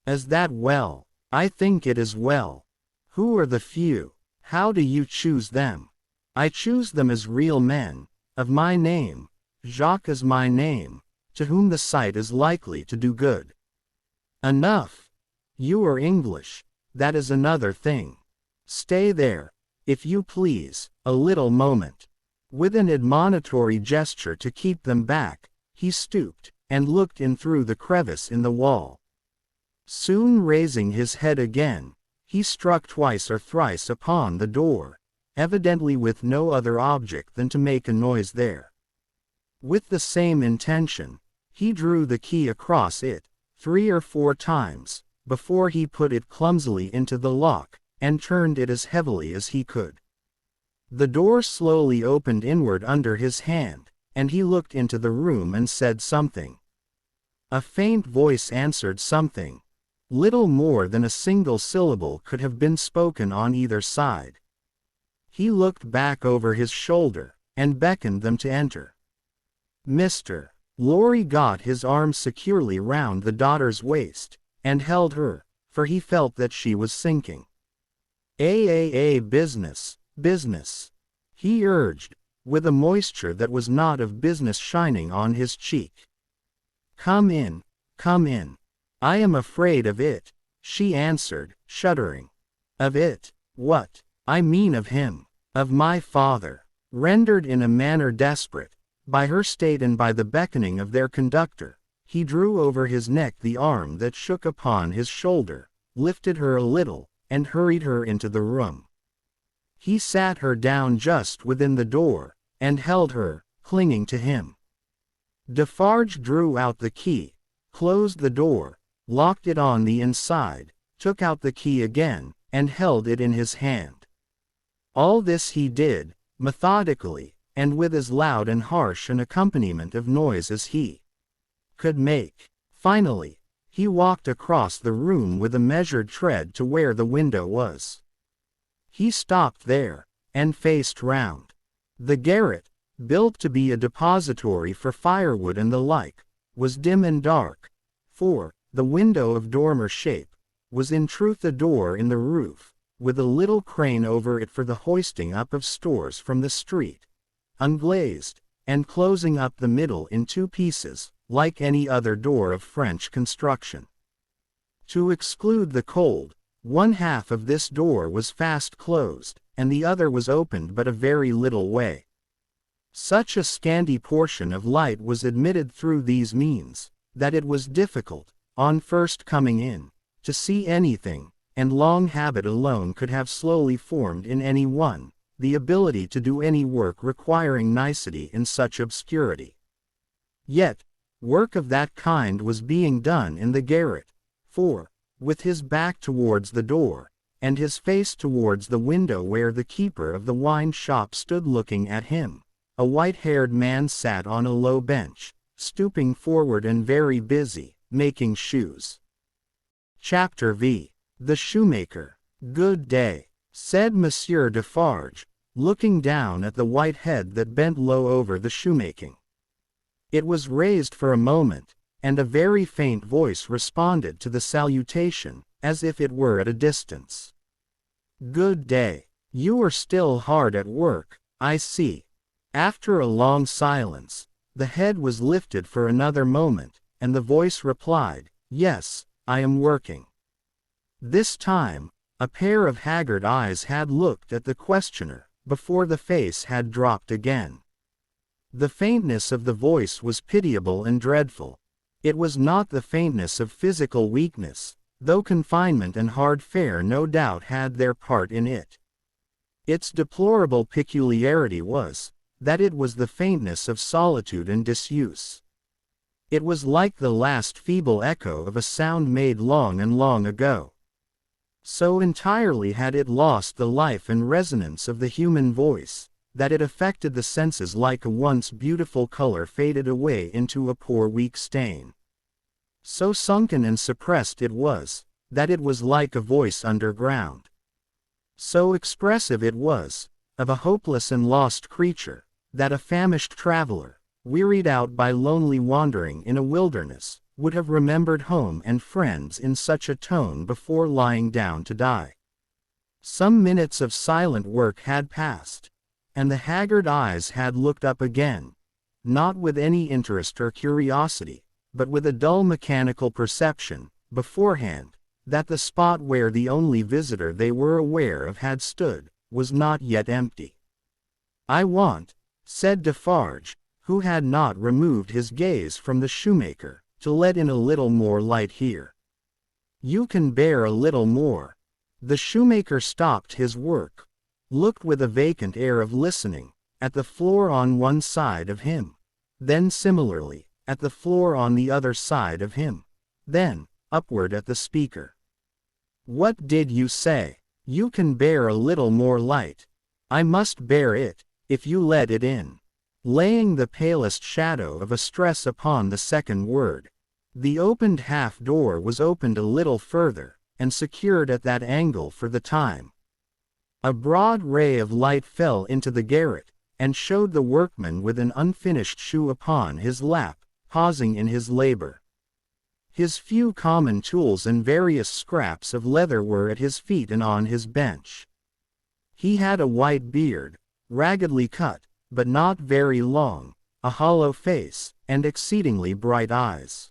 "Is that well?" "I think it is well." "Who are the few? How do you choose them?" "I choose them as real men, of my name, Jacques is my name, to whom the sight is likely to do good." "Enough. You are English, that is another thing. Stay there, if you please, a little moment." With an admonitory gesture to keep them back, he stooped, and looked in through the crevice in the wall. Soon raising his head again, he struck twice or thrice upon the door, evidently with no other object than to make a noise there. With the same intention, he drew the key across it, 3 or 4 times, before he put it clumsily into the lock, and turned it as heavily as he could. The door slowly opened inward under his hand, and he looked into the room and said something. A faint voice answered something. Little more than a single syllable could have been spoken on either side. He looked back over his shoulder, and beckoned them to enter. Mr. Lorry got his arm securely round the daughter's waist, and held her, for he felt that she was sinking. Business, he urged, with a moisture that was not of business shining on his cheek. Come in. I am afraid of it, she answered, shuddering. Of it? What? I mean of him, of my father. Rendered in a manner desperate, by her state and by the beckoning of their conductor, he drew over his neck the arm that shook upon his shoulder, lifted her a little, and hurried her into the room. He sat her down just within the door, and held her, clinging to him. Defarge drew out the key, closed the door, locked it on the inside, took out the key again, and held it in his hand. All this he did, methodically, and with as loud and harsh an accompaniment of noise as he could make. Finally, he walked across the room with a measured tread to where the window was. He stopped there, and faced round. The garret, built to be a depository for firewood and the like, was dim and dark, for, the window of dormer shape, was in truth a door in the roof, with a little crane over it for the hoisting up of stores from the street, unglazed, and closing up the middle in two pieces, like any other door of French construction. To exclude the cold, one half of this door was fast closed, and the other was opened but a very little way. Such a scanty portion of light was admitted through these means, that it was difficult, on first coming in, to see anything, and long habit alone could have slowly formed in any one the ability to do any work requiring nicety in such obscurity. Yet, work of that kind was being done in the garret, for, with his back towards the door, and his face towards the window where the keeper of the wine shop stood looking at him, a white-haired man sat on a low bench, stooping forward and very busy, making shoes. Chapter V. The Shoemaker. "Good day," said Monsieur Defarge, looking down at the white head that bent low over the shoemaking. It was raised for a moment, and a very faint voice responded to the salutation, as if it were at a distance. "Good day. You are still hard at work, I see." After a long silence, the head was lifted for another moment, and the voice replied, "Yes, I am working." This time, a pair of haggard eyes had looked at the questioner, before the face had dropped again. The faintness of the voice was pitiable and dreadful. It was not the faintness of physical weakness, though confinement and hard fare no doubt had their part in it. Its deplorable peculiarity was, that it was the faintness of solitude and disuse. It was like the last feeble echo of a sound made long and long ago. So entirely had it lost the life and resonance of the human voice, that it affected the senses like a once beautiful color faded away into a poor weak stain. So sunken and suppressed it was, that it was like a voice underground. So expressive it was, of a hopeless and lost creature, that a famished traveler, wearied out by lonely wandering in a wilderness, would have remembered home and friends in such a tone before lying down to die. Some minutes of silent work had passed, and the haggard eyes had looked up again, not with any interest or curiosity, but with a dull mechanical perception, beforehand, that the spot where the only visitor they were aware of had stood, was not yet empty. "I want," said Defarge, who had not removed his gaze from the shoemaker, "to let in a little more light here." "You can bear a little more." The shoemaker stopped his work, looked with a vacant air of listening, at the floor on one side of him, then similarly, at the floor on the other side of him, then, upward at the speaker. "What did you say? You can bear a little more light." "I must bear it, if you let it in." Laying the palest shadow of a stress upon the second word. The opened half-door was opened a little further, and secured at that angle for the time. A broad ray of light fell into the garret, and showed the workman with an unfinished shoe upon his lap, pausing in his labor. His few common tools and various scraps of leather were at his feet and on his bench. He had a white beard, raggedly cut, but not very long, a hollow face, and exceedingly bright eyes.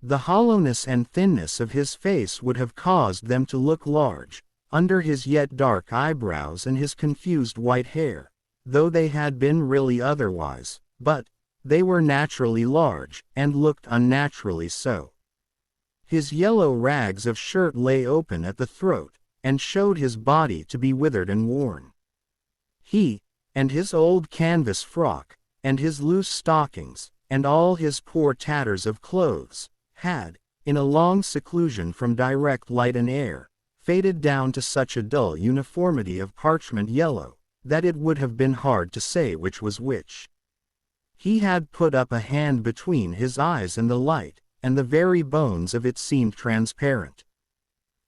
The hollowness and thinness of his face would have caused them to look large, under his yet dark eyebrows and his confused white hair, though they had been really otherwise, but they were naturally large, and looked unnaturally so. His yellow rags of shirt lay open at the throat, and showed his body to be withered and worn. He, and his old canvas frock, and his loose stockings, and all his poor tatters of clothes, had, in a long seclusion from direct light and air, faded down to such a dull uniformity of parchment yellow, that it would have been hard to say which was which. He had put up a hand between his eyes and the light, and the very bones of it seemed transparent.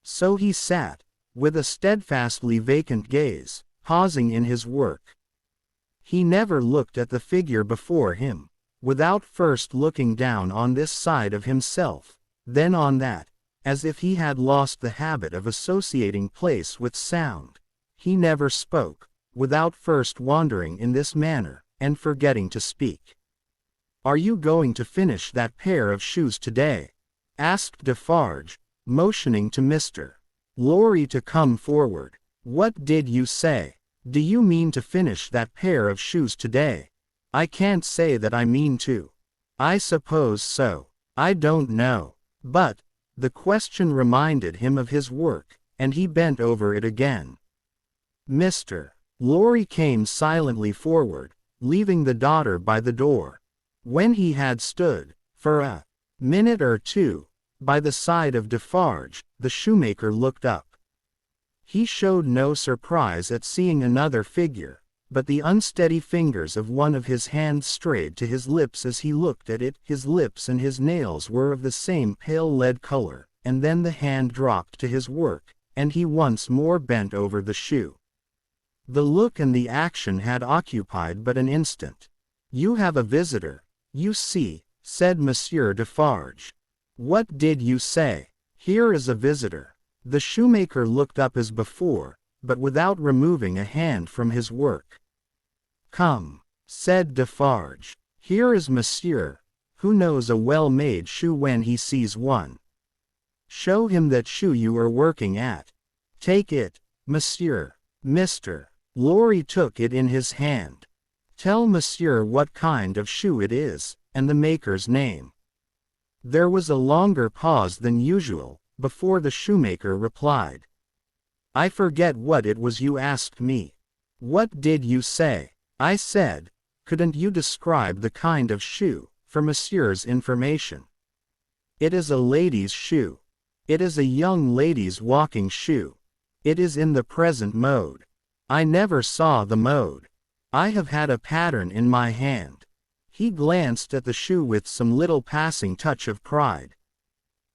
So he sat, with a steadfastly vacant gaze, pausing in his work. He never looked at the figure before him, without first looking down on this side of himself, then on that, as if he had lost the habit of associating place with sound. He never spoke, without first wandering in this manner, and forgetting to speak. "Are you going to finish that pair of shoes today?" asked Defarge, motioning to Mr. Lorry to come forward. "What did you say? Do you mean to finish that pair of shoes today?" "I can't say that I mean to. I suppose so. I don't know." But the question reminded him of his work, and he bent over it again. Mr. Lorry came silently forward, leaving the daughter by the door. When he had stood, for a minute or two, by the side of Defarge, the shoemaker looked up. He showed no surprise at seeing another figure, but the unsteady fingers of one of his hands strayed to his lips as he looked at it. His lips and his nails were of the same pale lead color, and then the hand dropped to his work, and he once more bent over the shoe. The look and the action had occupied but an instant. "You have a visitor, you see," said Monsieur Defarge. "What did you say?" "Here is a visitor." The shoemaker looked up as before, but without removing a hand from his work. "Come," said Defarge. "Here is Monsieur, who knows a well-made shoe when he sees one. Show him that shoe you are working at. Take it, Monsieur." Mr. Lorry took it in his hand. "Tell Monsieur what kind of shoe it is, and the maker's name." There was a longer pause than usual, before the shoemaker replied. "I forget what it was you asked me. What did you say?" "I said, couldn't you describe the kind of shoe, for Monsieur's information?" "It is a lady's shoe. It is a young lady's walking shoe. It is in the present mode." "I never saw the mode. I have had a pattern in my hand." He glanced at the shoe with some little passing touch of pride.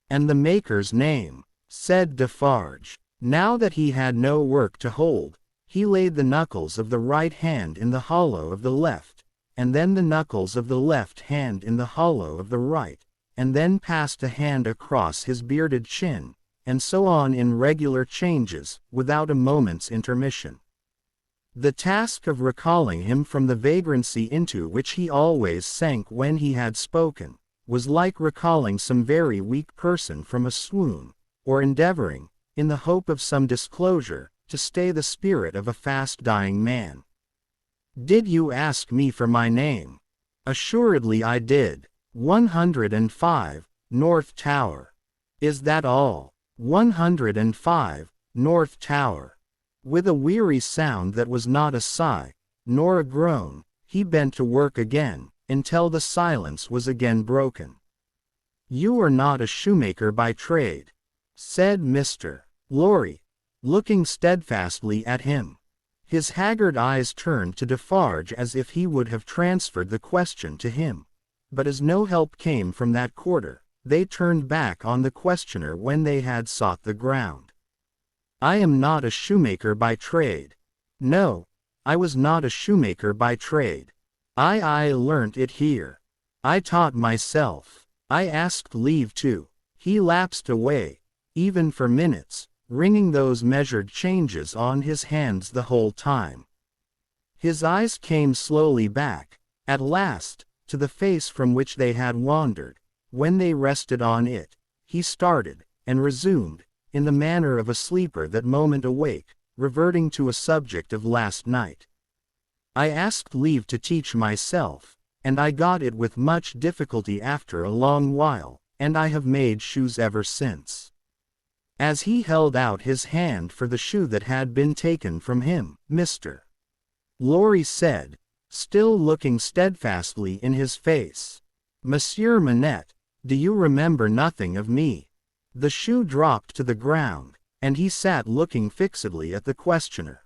"And the maker's name," said Defarge. Now that he had no work to hold, he laid the knuckles of the right hand in the hollow of the left, and then the knuckles of the left hand in the hollow of the right, and then passed a hand across his bearded chin, and so on in regular changes, without a moment's intermission. The task of recalling him from the vagrancy into which he always sank when he had spoken, was like recalling some very weak person from a swoon, or endeavoring, in the hope of some disclosure, to stay the spirit of a fast-dying man. "Did you ask me for my name?" "Assuredly I did. 105, North Tower." "Is that all?" 105, North Tower. With a weary sound that was not a sigh, nor a groan, he bent to work again, until the silence was again broken. "You are not a shoemaker by trade," said Mr. Lorry, looking steadfastly at him. His haggard eyes turned to Defarge as if he would have transferred the question to him, but as no help came from that quarter, they turned back on the questioner when they had sought the ground. "I am not a shoemaker by trade. No, I was not a shoemaker by trade. I learnt it here. I taught myself. I asked leave to." He lapsed away, even for minutes, ringing those measured changes on his hands the whole time. His eyes came slowly back, at last, to the face from which they had wandered. When they rested on it, he started, and resumed, in the manner of a sleeper that moment awake, reverting to a subject of last night. I asked leave to teach myself, and I got it with much difficulty after a long while, and I have made shoes ever since. As he held out his hand for the shoe that had been taken from him, Mr. Lorry said, still looking steadfastly in his face, "Monsieur Manette, do you remember nothing of me?" The shoe dropped to the ground, and he sat looking fixedly at the questioner.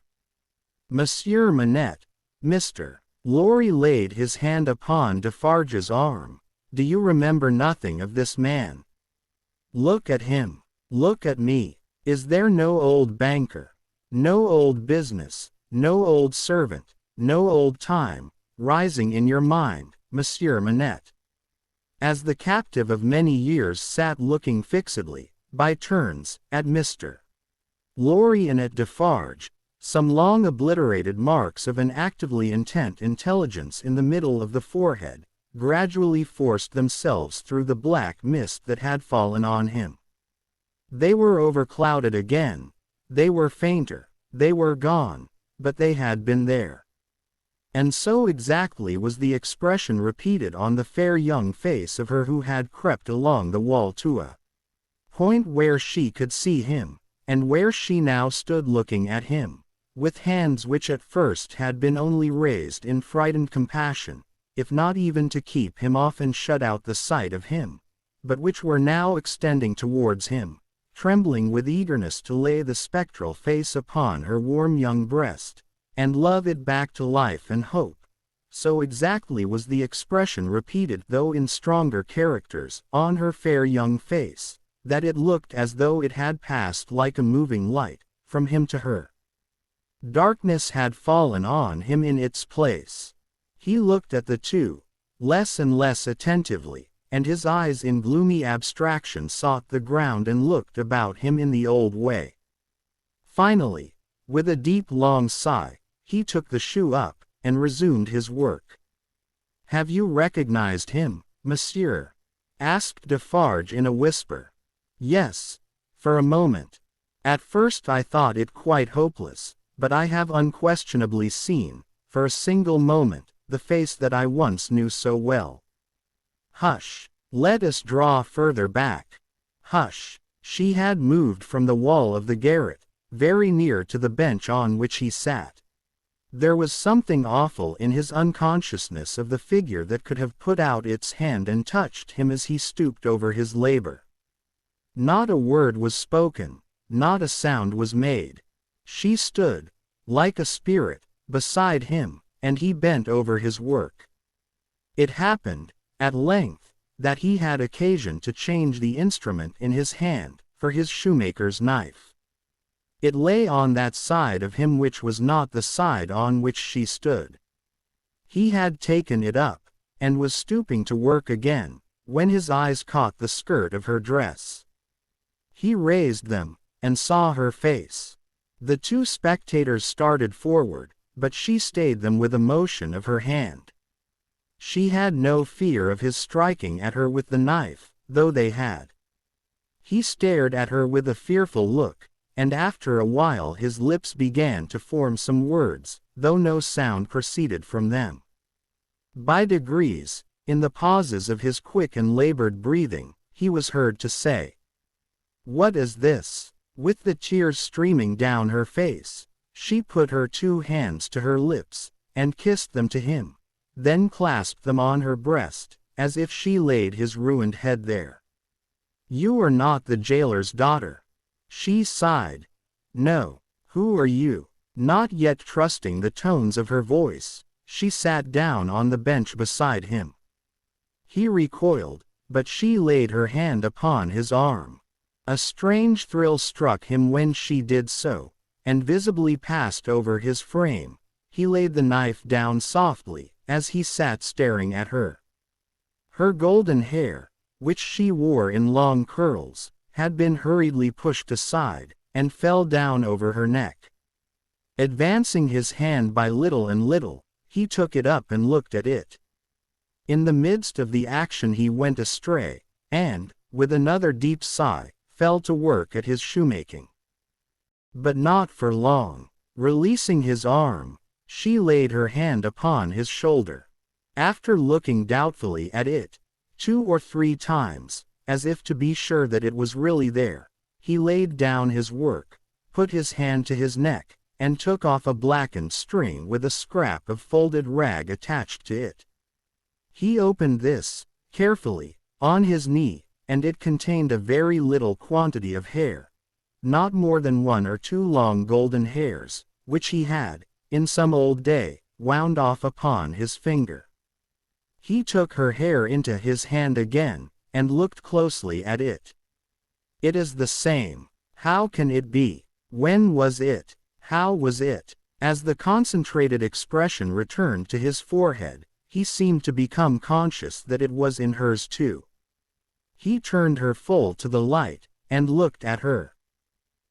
Monsieur Manette, Mr. Lorry laid his hand upon Defarge's arm. "Do you remember nothing of this man? Look at him. Look at me. Is there no old banker, no old business, no old servant, no old time, rising in your mind, Monsieur Manette?" As the captive of many years sat looking fixedly, by turns, at Mr. Lorry and at Defarge, some long obliterated marks of an actively intent intelligence in the middle of the forehead, gradually forced themselves through the black mist that had fallen on him. They were overclouded again, they were fainter, they were gone, but they had been there. And so exactly was the expression repeated on the fair young face of her who had crept along the wall to a point where she could see him, and where she now stood looking at him, with hands which at first had been only raised in frightened compassion, if not even to keep him off and shut out the sight of him, but which were now extending towards him, trembling with eagerness to lay the spectral face upon her warm young breast, and love it back to life and hope. So exactly was the expression repeated, though in stronger characters, on her fair young face, that it looked as though it had passed like a moving light, from him to her. Darkness had fallen on him in its place. He looked at the two, less and less attentively, and his eyes in gloomy abstraction sought the ground and looked about him in the old way. Finally, with a deep long sigh, he took the shoe up, and resumed his work. "Have you recognized him, monsieur?" asked Defarge in a whisper. "Yes, for a moment. At first I thought it quite hopeless, but I have unquestionably seen, for a single moment, the face that I once knew so well." "Hush! Let us draw further back. Hush!" She had moved from the wall of the garret, very near to the bench on which he sat. There was something awful in his unconsciousness of the figure that could have put out its hand and touched him as he stooped over his labor. Not a word was spoken, not a sound was made. She stood, like a spirit, beside him, and he bent over his work. It happened, at length, that he had occasion to change the instrument in his hand, for his shoemaker's knife. It lay on that side of him which was not the side on which she stood. He had taken it up, and was stooping to work again, when his eyes caught the skirt of her dress. He raised them, and saw her face. The two spectators started forward, but she stayed them with a motion of her hand. She had no fear of his striking at her with the knife, though they had. He stared at her with a fearful look, and after a while his lips began to form some words, though no sound proceeded from them. By degrees, in the pauses of his quick and labored breathing, he was heard to say, "What is this?" With the tears streaming down her face, she put her two hands to her lips, and kissed them to him, then clasped them on her breast, as if she laid his ruined head there. "You are not the jailer's daughter." She sighed. "No. Who are you?" Not yet trusting the tones of her voice, she sat down on the bench beside him. He recoiled, but she laid her hand upon his arm. A strange thrill struck him when she did so, and visibly passed over his frame. He laid the knife down softly, as he sat staring at her. Her golden hair, which she wore in long curls, had been hurriedly pushed aside, and fell down over her neck. Advancing his hand by little and little, he took it up and looked at it. In the midst of the action he went astray, and, with another deep sigh, fell to work at his shoemaking. But not for long. Releasing his arm, She laid her hand upon his shoulder. After looking doubtfully at it 2 or 3 times, as if to be sure that it was really there, he laid down his work, put his hand to his neck, and took off a blackened string with a scrap of folded rag attached to it. He opened this, carefully, on his knee, and it contained a very little quantity of hair, not more than 1 or 2 long golden hairs, which he had, in some old day, wound off upon his finger. He took her hair into his hand again, and looked closely at it. It is the same. How can it be? When was it? How was it? As the concentrated expression returned to his forehead, he seemed to become conscious that it was in hers too. He turned her full to the light, and looked at her.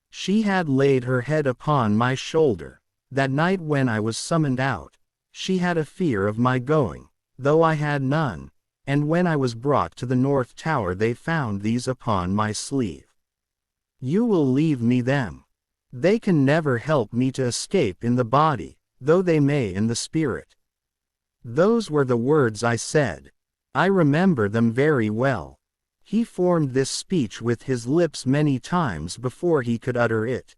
She had laid her head upon my shoulder. That night when I was summoned out, she had a fear of my going, though I had none, and when I was brought to the North Tower they found these upon my sleeve. You will leave me them. They can never help me to escape in the body, though they may in the spirit. Those were the words I said. I remember them very well. He formed this speech with his lips many times before he could utter it.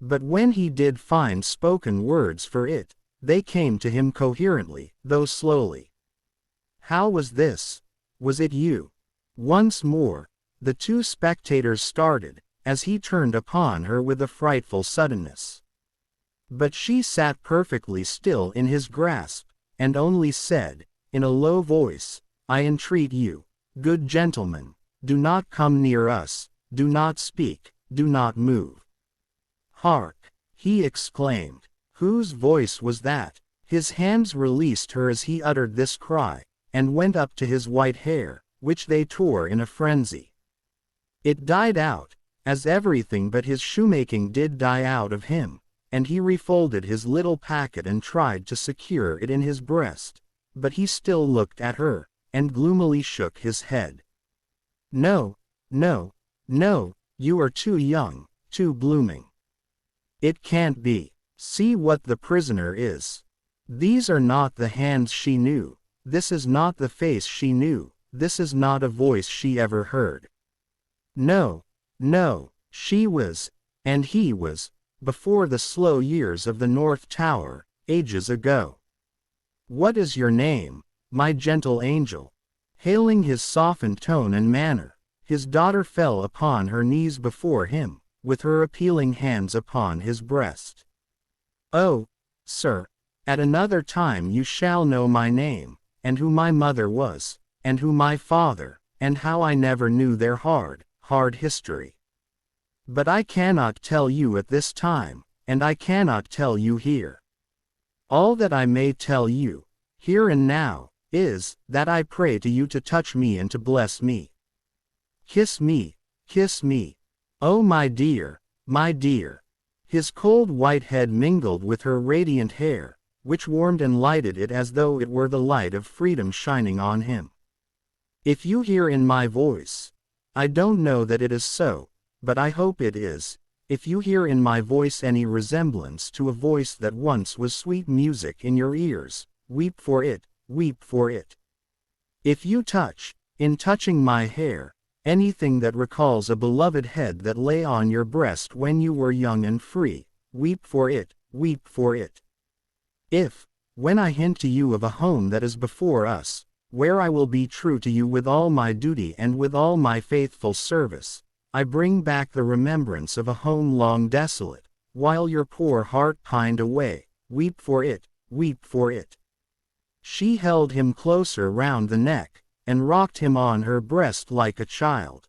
But when he did find spoken words for it, they came to him coherently, though slowly. How was this? Was it you? Once more, the 2 spectators started, as he turned upon her with a frightful suddenness. But she sat perfectly still in his grasp, and only said, in a low voice, I entreat you, good gentlemen, do not come near us, do not speak, do not move. Hark! He exclaimed. Whose voice was that? His hands released her as he uttered this cry, and went up to his white hair, which they tore in a frenzy. It died out, as everything but his shoemaking did die out of him, and he refolded his little packet and tried to secure it in his breast, but he still looked at her, and gloomily shook his head. No, no, no, you are too young, too blooming. It can't be. See what the prisoner is. These are not the hands she knew, this is not the face she knew, this is not a voice she ever heard. No, no, she was, and he was, before the slow years of the North Tower, ages ago. What is your name, my gentle angel? Hailing his softened tone and manner, his daughter fell upon her knees before him, with her appealing hands upon his breast. Oh, sir, at another time you shall know my name, and who my mother was, and who my father, and how I never knew their hard history. But I cannot tell you at this time, and I cannot tell you here. All that I may tell you, here and now, is, that I pray to you to touch me and to bless me. Kiss me, kiss me. Oh my dear, my dear. His cold white head mingled with her radiant hair, which warmed and lighted it as though it were the light of freedom shining on him. If you hear in my voice, I don't know that it is so, but I hope it is, if you hear in my voice any resemblance to a voice that once was sweet music in your ears, weep for it, weep for it. If you touch, in touching my hair, anything that recalls a beloved head that lay on your breast when you were young and free, weep for it, weep for it. If, when I hint to you of a home that is before us, where I will be true to you with all my duty and with all my faithful service, I bring back the remembrance of a home long desolate, while your poor heart pined away, weep for it, weep for it. She held him closer round the neck, and rocked him on her breast like a child.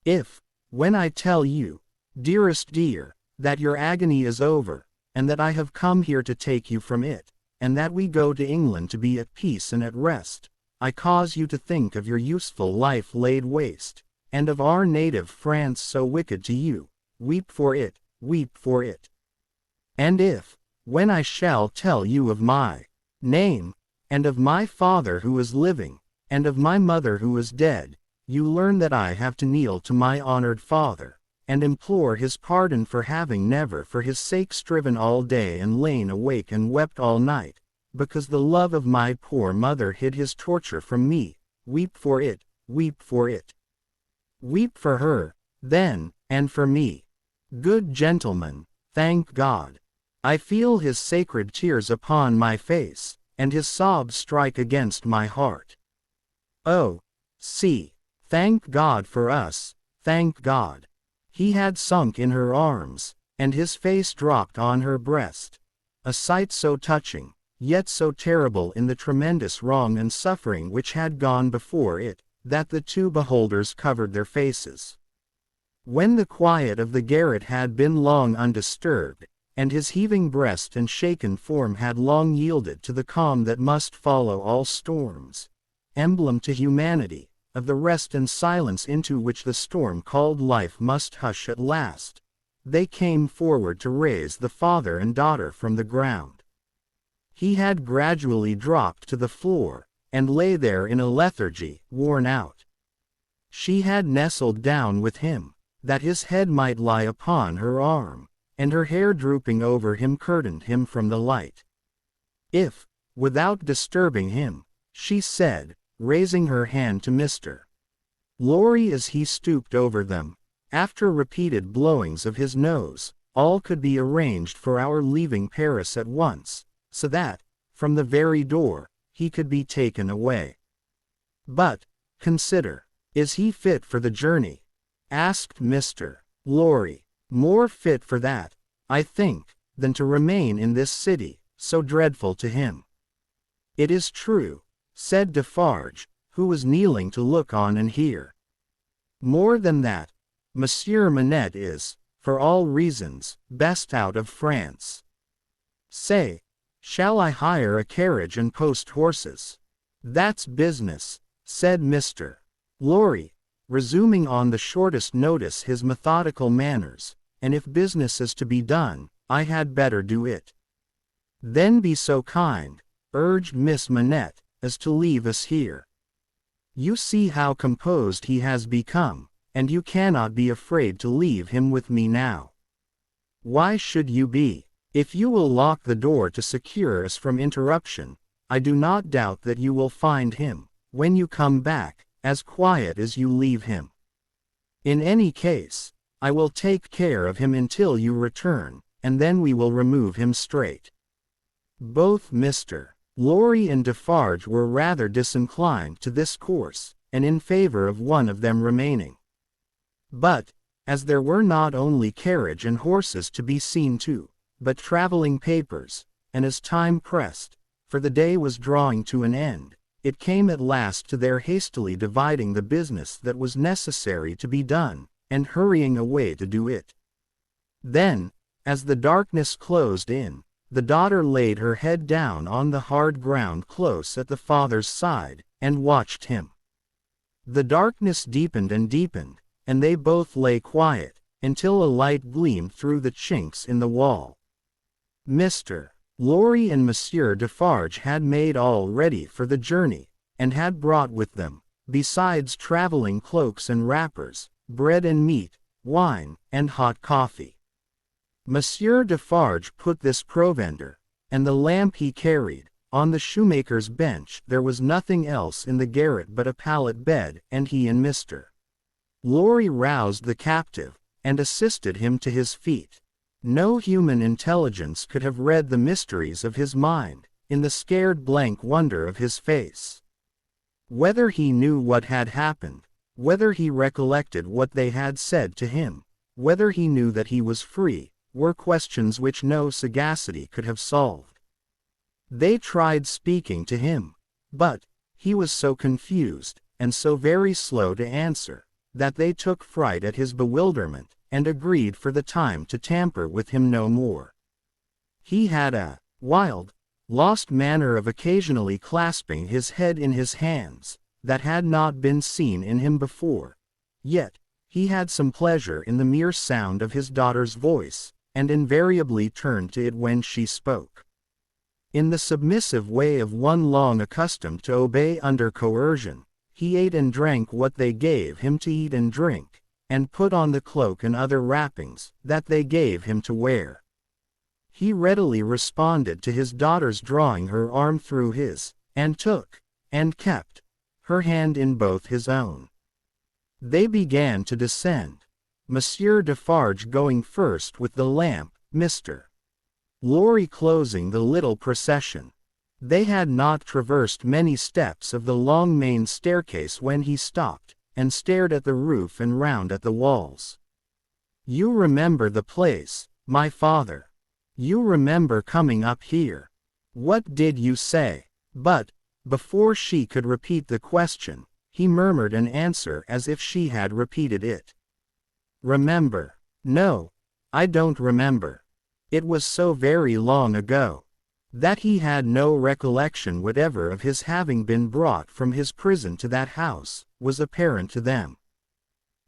If, when I tell you, dearest dear, that your agony is over, and that I have come here to take you from it, and that we go to England to be at peace and at rest, I cause you to think of your useful life laid waste, and of our native France so wicked to you, weep for it, weep for it. And if, when I shall tell you of my name, and of my father who is living, and of my mother who is dead, you learn that I have to kneel to my honored father, and implore his pardon for having never for his sake striven all day and lain awake and wept all night, because the love of my poor mother hid his torture from me. Weep for it, weep for it. Weep for her, then, and for me. Good gentlemen, thank God. I feel his sacred tears upon my face, and his sobs strike against my heart. Oh, see, thank God for us, thank God. He had sunk in her arms, and his face dropped on her breast. A sight so touching, yet so terrible in the tremendous wrong and suffering which had gone before it, that the two beholders covered their faces. When the quiet of the garret had been long undisturbed, and his heaving breast and shaken form had long yielded to the calm that must follow all storms, emblem to humanity, of the rest and silence into which the storm called life must hush at last, they came forward to raise the father and daughter from the ground. He had gradually dropped to the floor, and lay there in a lethargy, worn out. She had nestled down with him, that his head might lie upon her arm, and her hair drooping over him curtained him from the light. If, without disturbing him, she said, raising her hand to Mr. Lorry as he stooped over them, after repeated blowings of his nose, all could be arranged for our leaving Paris at once, so that, from the very door, he could be taken away. But, consider, is he fit for the journey? Asked Mr. Lorry. More fit for that, I think, than to remain in this city, so dreadful to him. It is true, said Defarge, who was kneeling to look on and hear. More than that, Monsieur Manette is, for all reasons, best out of France. Say, shall I hire a carriage and post horses? That's business, said Mr. Lorry, resuming on the shortest notice his methodical manners, and if business is to be done, I had better do it. Then be so kind, urged Miss Manette, as to leave us here. You see how composed he has become, and you cannot be afraid to leave him with me now. Why should you be? If you will lock the door to secure us from interruption, I do not doubt that you will find him, when you come back, as quiet as you leave him. In any case, I will take care of him until you return, and then we will remove him straight. Both Mr. Lorry and Defarge were rather disinclined to this course, and in favor of one of them remaining. But, as there were not only carriage and horses to be seen to, but traveling papers, and as time pressed, for the day was drawing to an end, it came at last to their hastily dividing the business that was necessary to be done, and hurrying away to do it. Then, as the darkness closed in, the daughter laid her head down on the hard ground close at the father's side, and watched him. The darkness deepened and deepened, and they both lay quiet, until a light gleamed through the chinks in the wall. Mr. Lorry and Monsieur Defarge had made all ready for the journey, and had brought with them, besides traveling cloaks and wrappers, bread and meat, wine, and hot coffee. Monsieur Defarge put this provender, and the lamp he carried, on the shoemaker's bench. There was nothing else in the garret but a pallet bed, and he and Mr. Lorry roused the captive, and assisted him to his feet. No human intelligence could have read the mysteries of his mind, in the scared blank wonder of his face. Whether he knew what had happened, whether he recollected what they had said to him, whether he knew that he was free, were questions which no sagacity could have solved. They tried speaking to him, but he was so confused, and so very slow to answer, that they took fright at his bewilderment, and agreed for the time to tamper with him no more. He had a wild, lost manner of occasionally clasping his head in his hands, that had not been seen in him before, yet he had some pleasure in the mere sound of his daughter's voice, and invariably turned to it when she spoke. In the submissive way of one long accustomed to obey under coercion, he ate and drank what they gave him to eat and drink, and put on the cloak and other wrappings that they gave him to wear. He readily responded to his daughter's drawing her arm through his, and took, and kept, her hand in both his own. They began to descend, Monsieur Defarge going first with the lamp, Mr. Lorry closing the little procession. They had not traversed many steps of the long main staircase when he stopped, and stared at the roof and round at the walls. "You remember the place, my father? You remember coming up here? What did you say?" But, before she could repeat the question, he murmured an answer as if she had repeated it. "Remember? No, I don't remember. It was so very long ago, that he had no recollection whatever of his having been brought from his prison to that house, was apparent to them.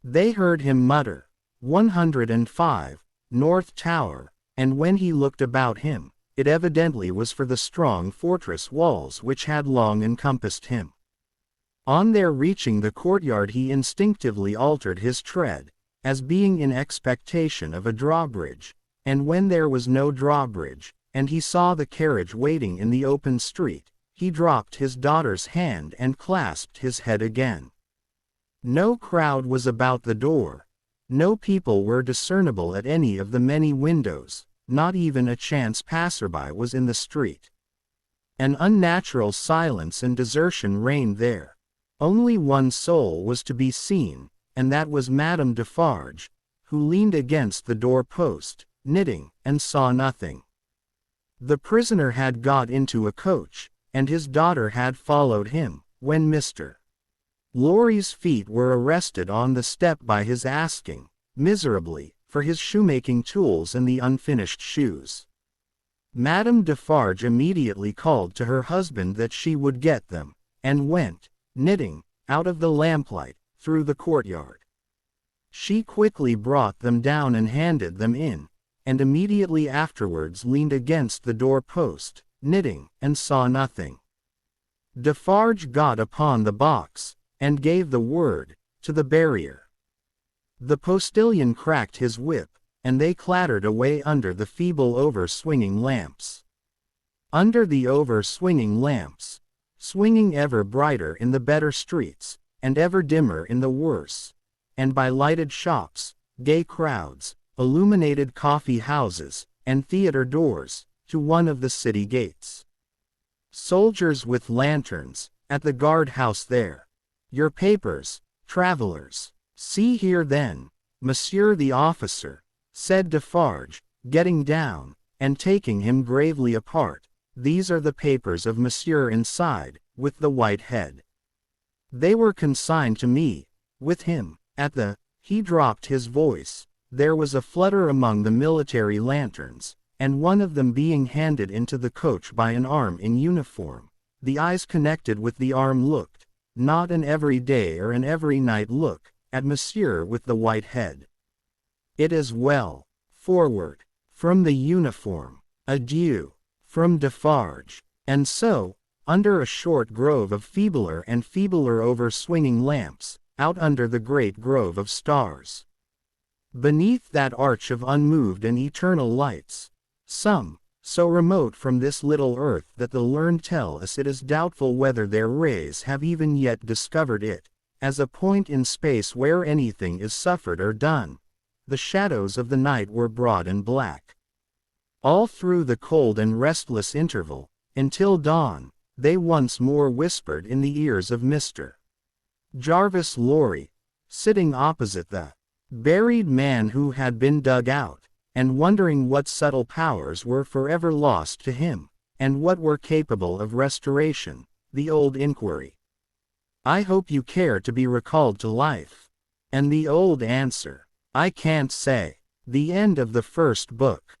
They heard him mutter, 105, North Tower, and when he looked about him, it evidently was for the strong fortress walls which had long encompassed him. On their reaching the courtyard he instinctively altered his tread, as being in expectation of a drawbridge, and when there was no drawbridge, and he saw the carriage waiting in the open street, he dropped his daughter's hand and clasped his head again. No crowd was about the door. No people were discernible at any of the many windows, not even a chance passerby was in the street. An unnatural silence and desertion reigned there. Only one soul was to be seen, and that was Madame Defarge, who leaned against the door-post, knitting, and saw nothing. The prisoner had got into a coach, and his daughter had followed him, when Mr. Lorry's feet were arrested on the step by his asking, miserably, for his shoemaking tools and the unfinished shoes. Madame Defarge immediately called to her husband that she would get them, and went, knitting, out of the lamplight, through the courtyard. She quickly brought them down and handed them in, and immediately afterwards leaned against the door-post, knitting, and saw nothing. Defarge got upon the box, and gave the word, to the barrier. The postilion cracked his whip, and they clattered away under the feeble over-swinging lamps. Under the over-swinging lamps, swinging ever brighter in the better streets, and ever dimmer in the worse, and by lighted shops, gay crowds, illuminated coffee houses, and theater doors, to one of the city gates. Soldiers with lanterns, at the guard-house there. "Your papers, travelers. See here then, Monsieur the officer," said Defarge, getting down, and taking him gravely apart. "These are the papers of Monsieur inside, with the white head. They were consigned to me, with him, at the—" He dropped his voice. There was a flutter among the military lanterns, and one of them being handed into the coach by an arm in uniform, the eyes connected with the arm looked, not an every day or an every night look, at Monsieur with the white head. "It is well. Forward. From the uniform. Adieu. From Defarge." And so, under a short grove of feebler and feebler over-swinging lamps, out under the great grove of stars, beneath that arch of unmoved and eternal lights, some, so remote from this little earth that the learned tell us it is doubtful whether their rays have even yet discovered it, as a point in space where anything is suffered or done, the shadows of the night were broad and black. All through the cold and restless interval, until dawn, they once more whispered in the ears of Mr. Jarvis Lorry, sitting opposite the buried man who had been dug out, and wondering what subtle powers were forever lost to him, and what were capable of restoration, the old inquiry, "I hope you care to be recalled to life?" And the old answer, "I can't say." The end of the first book.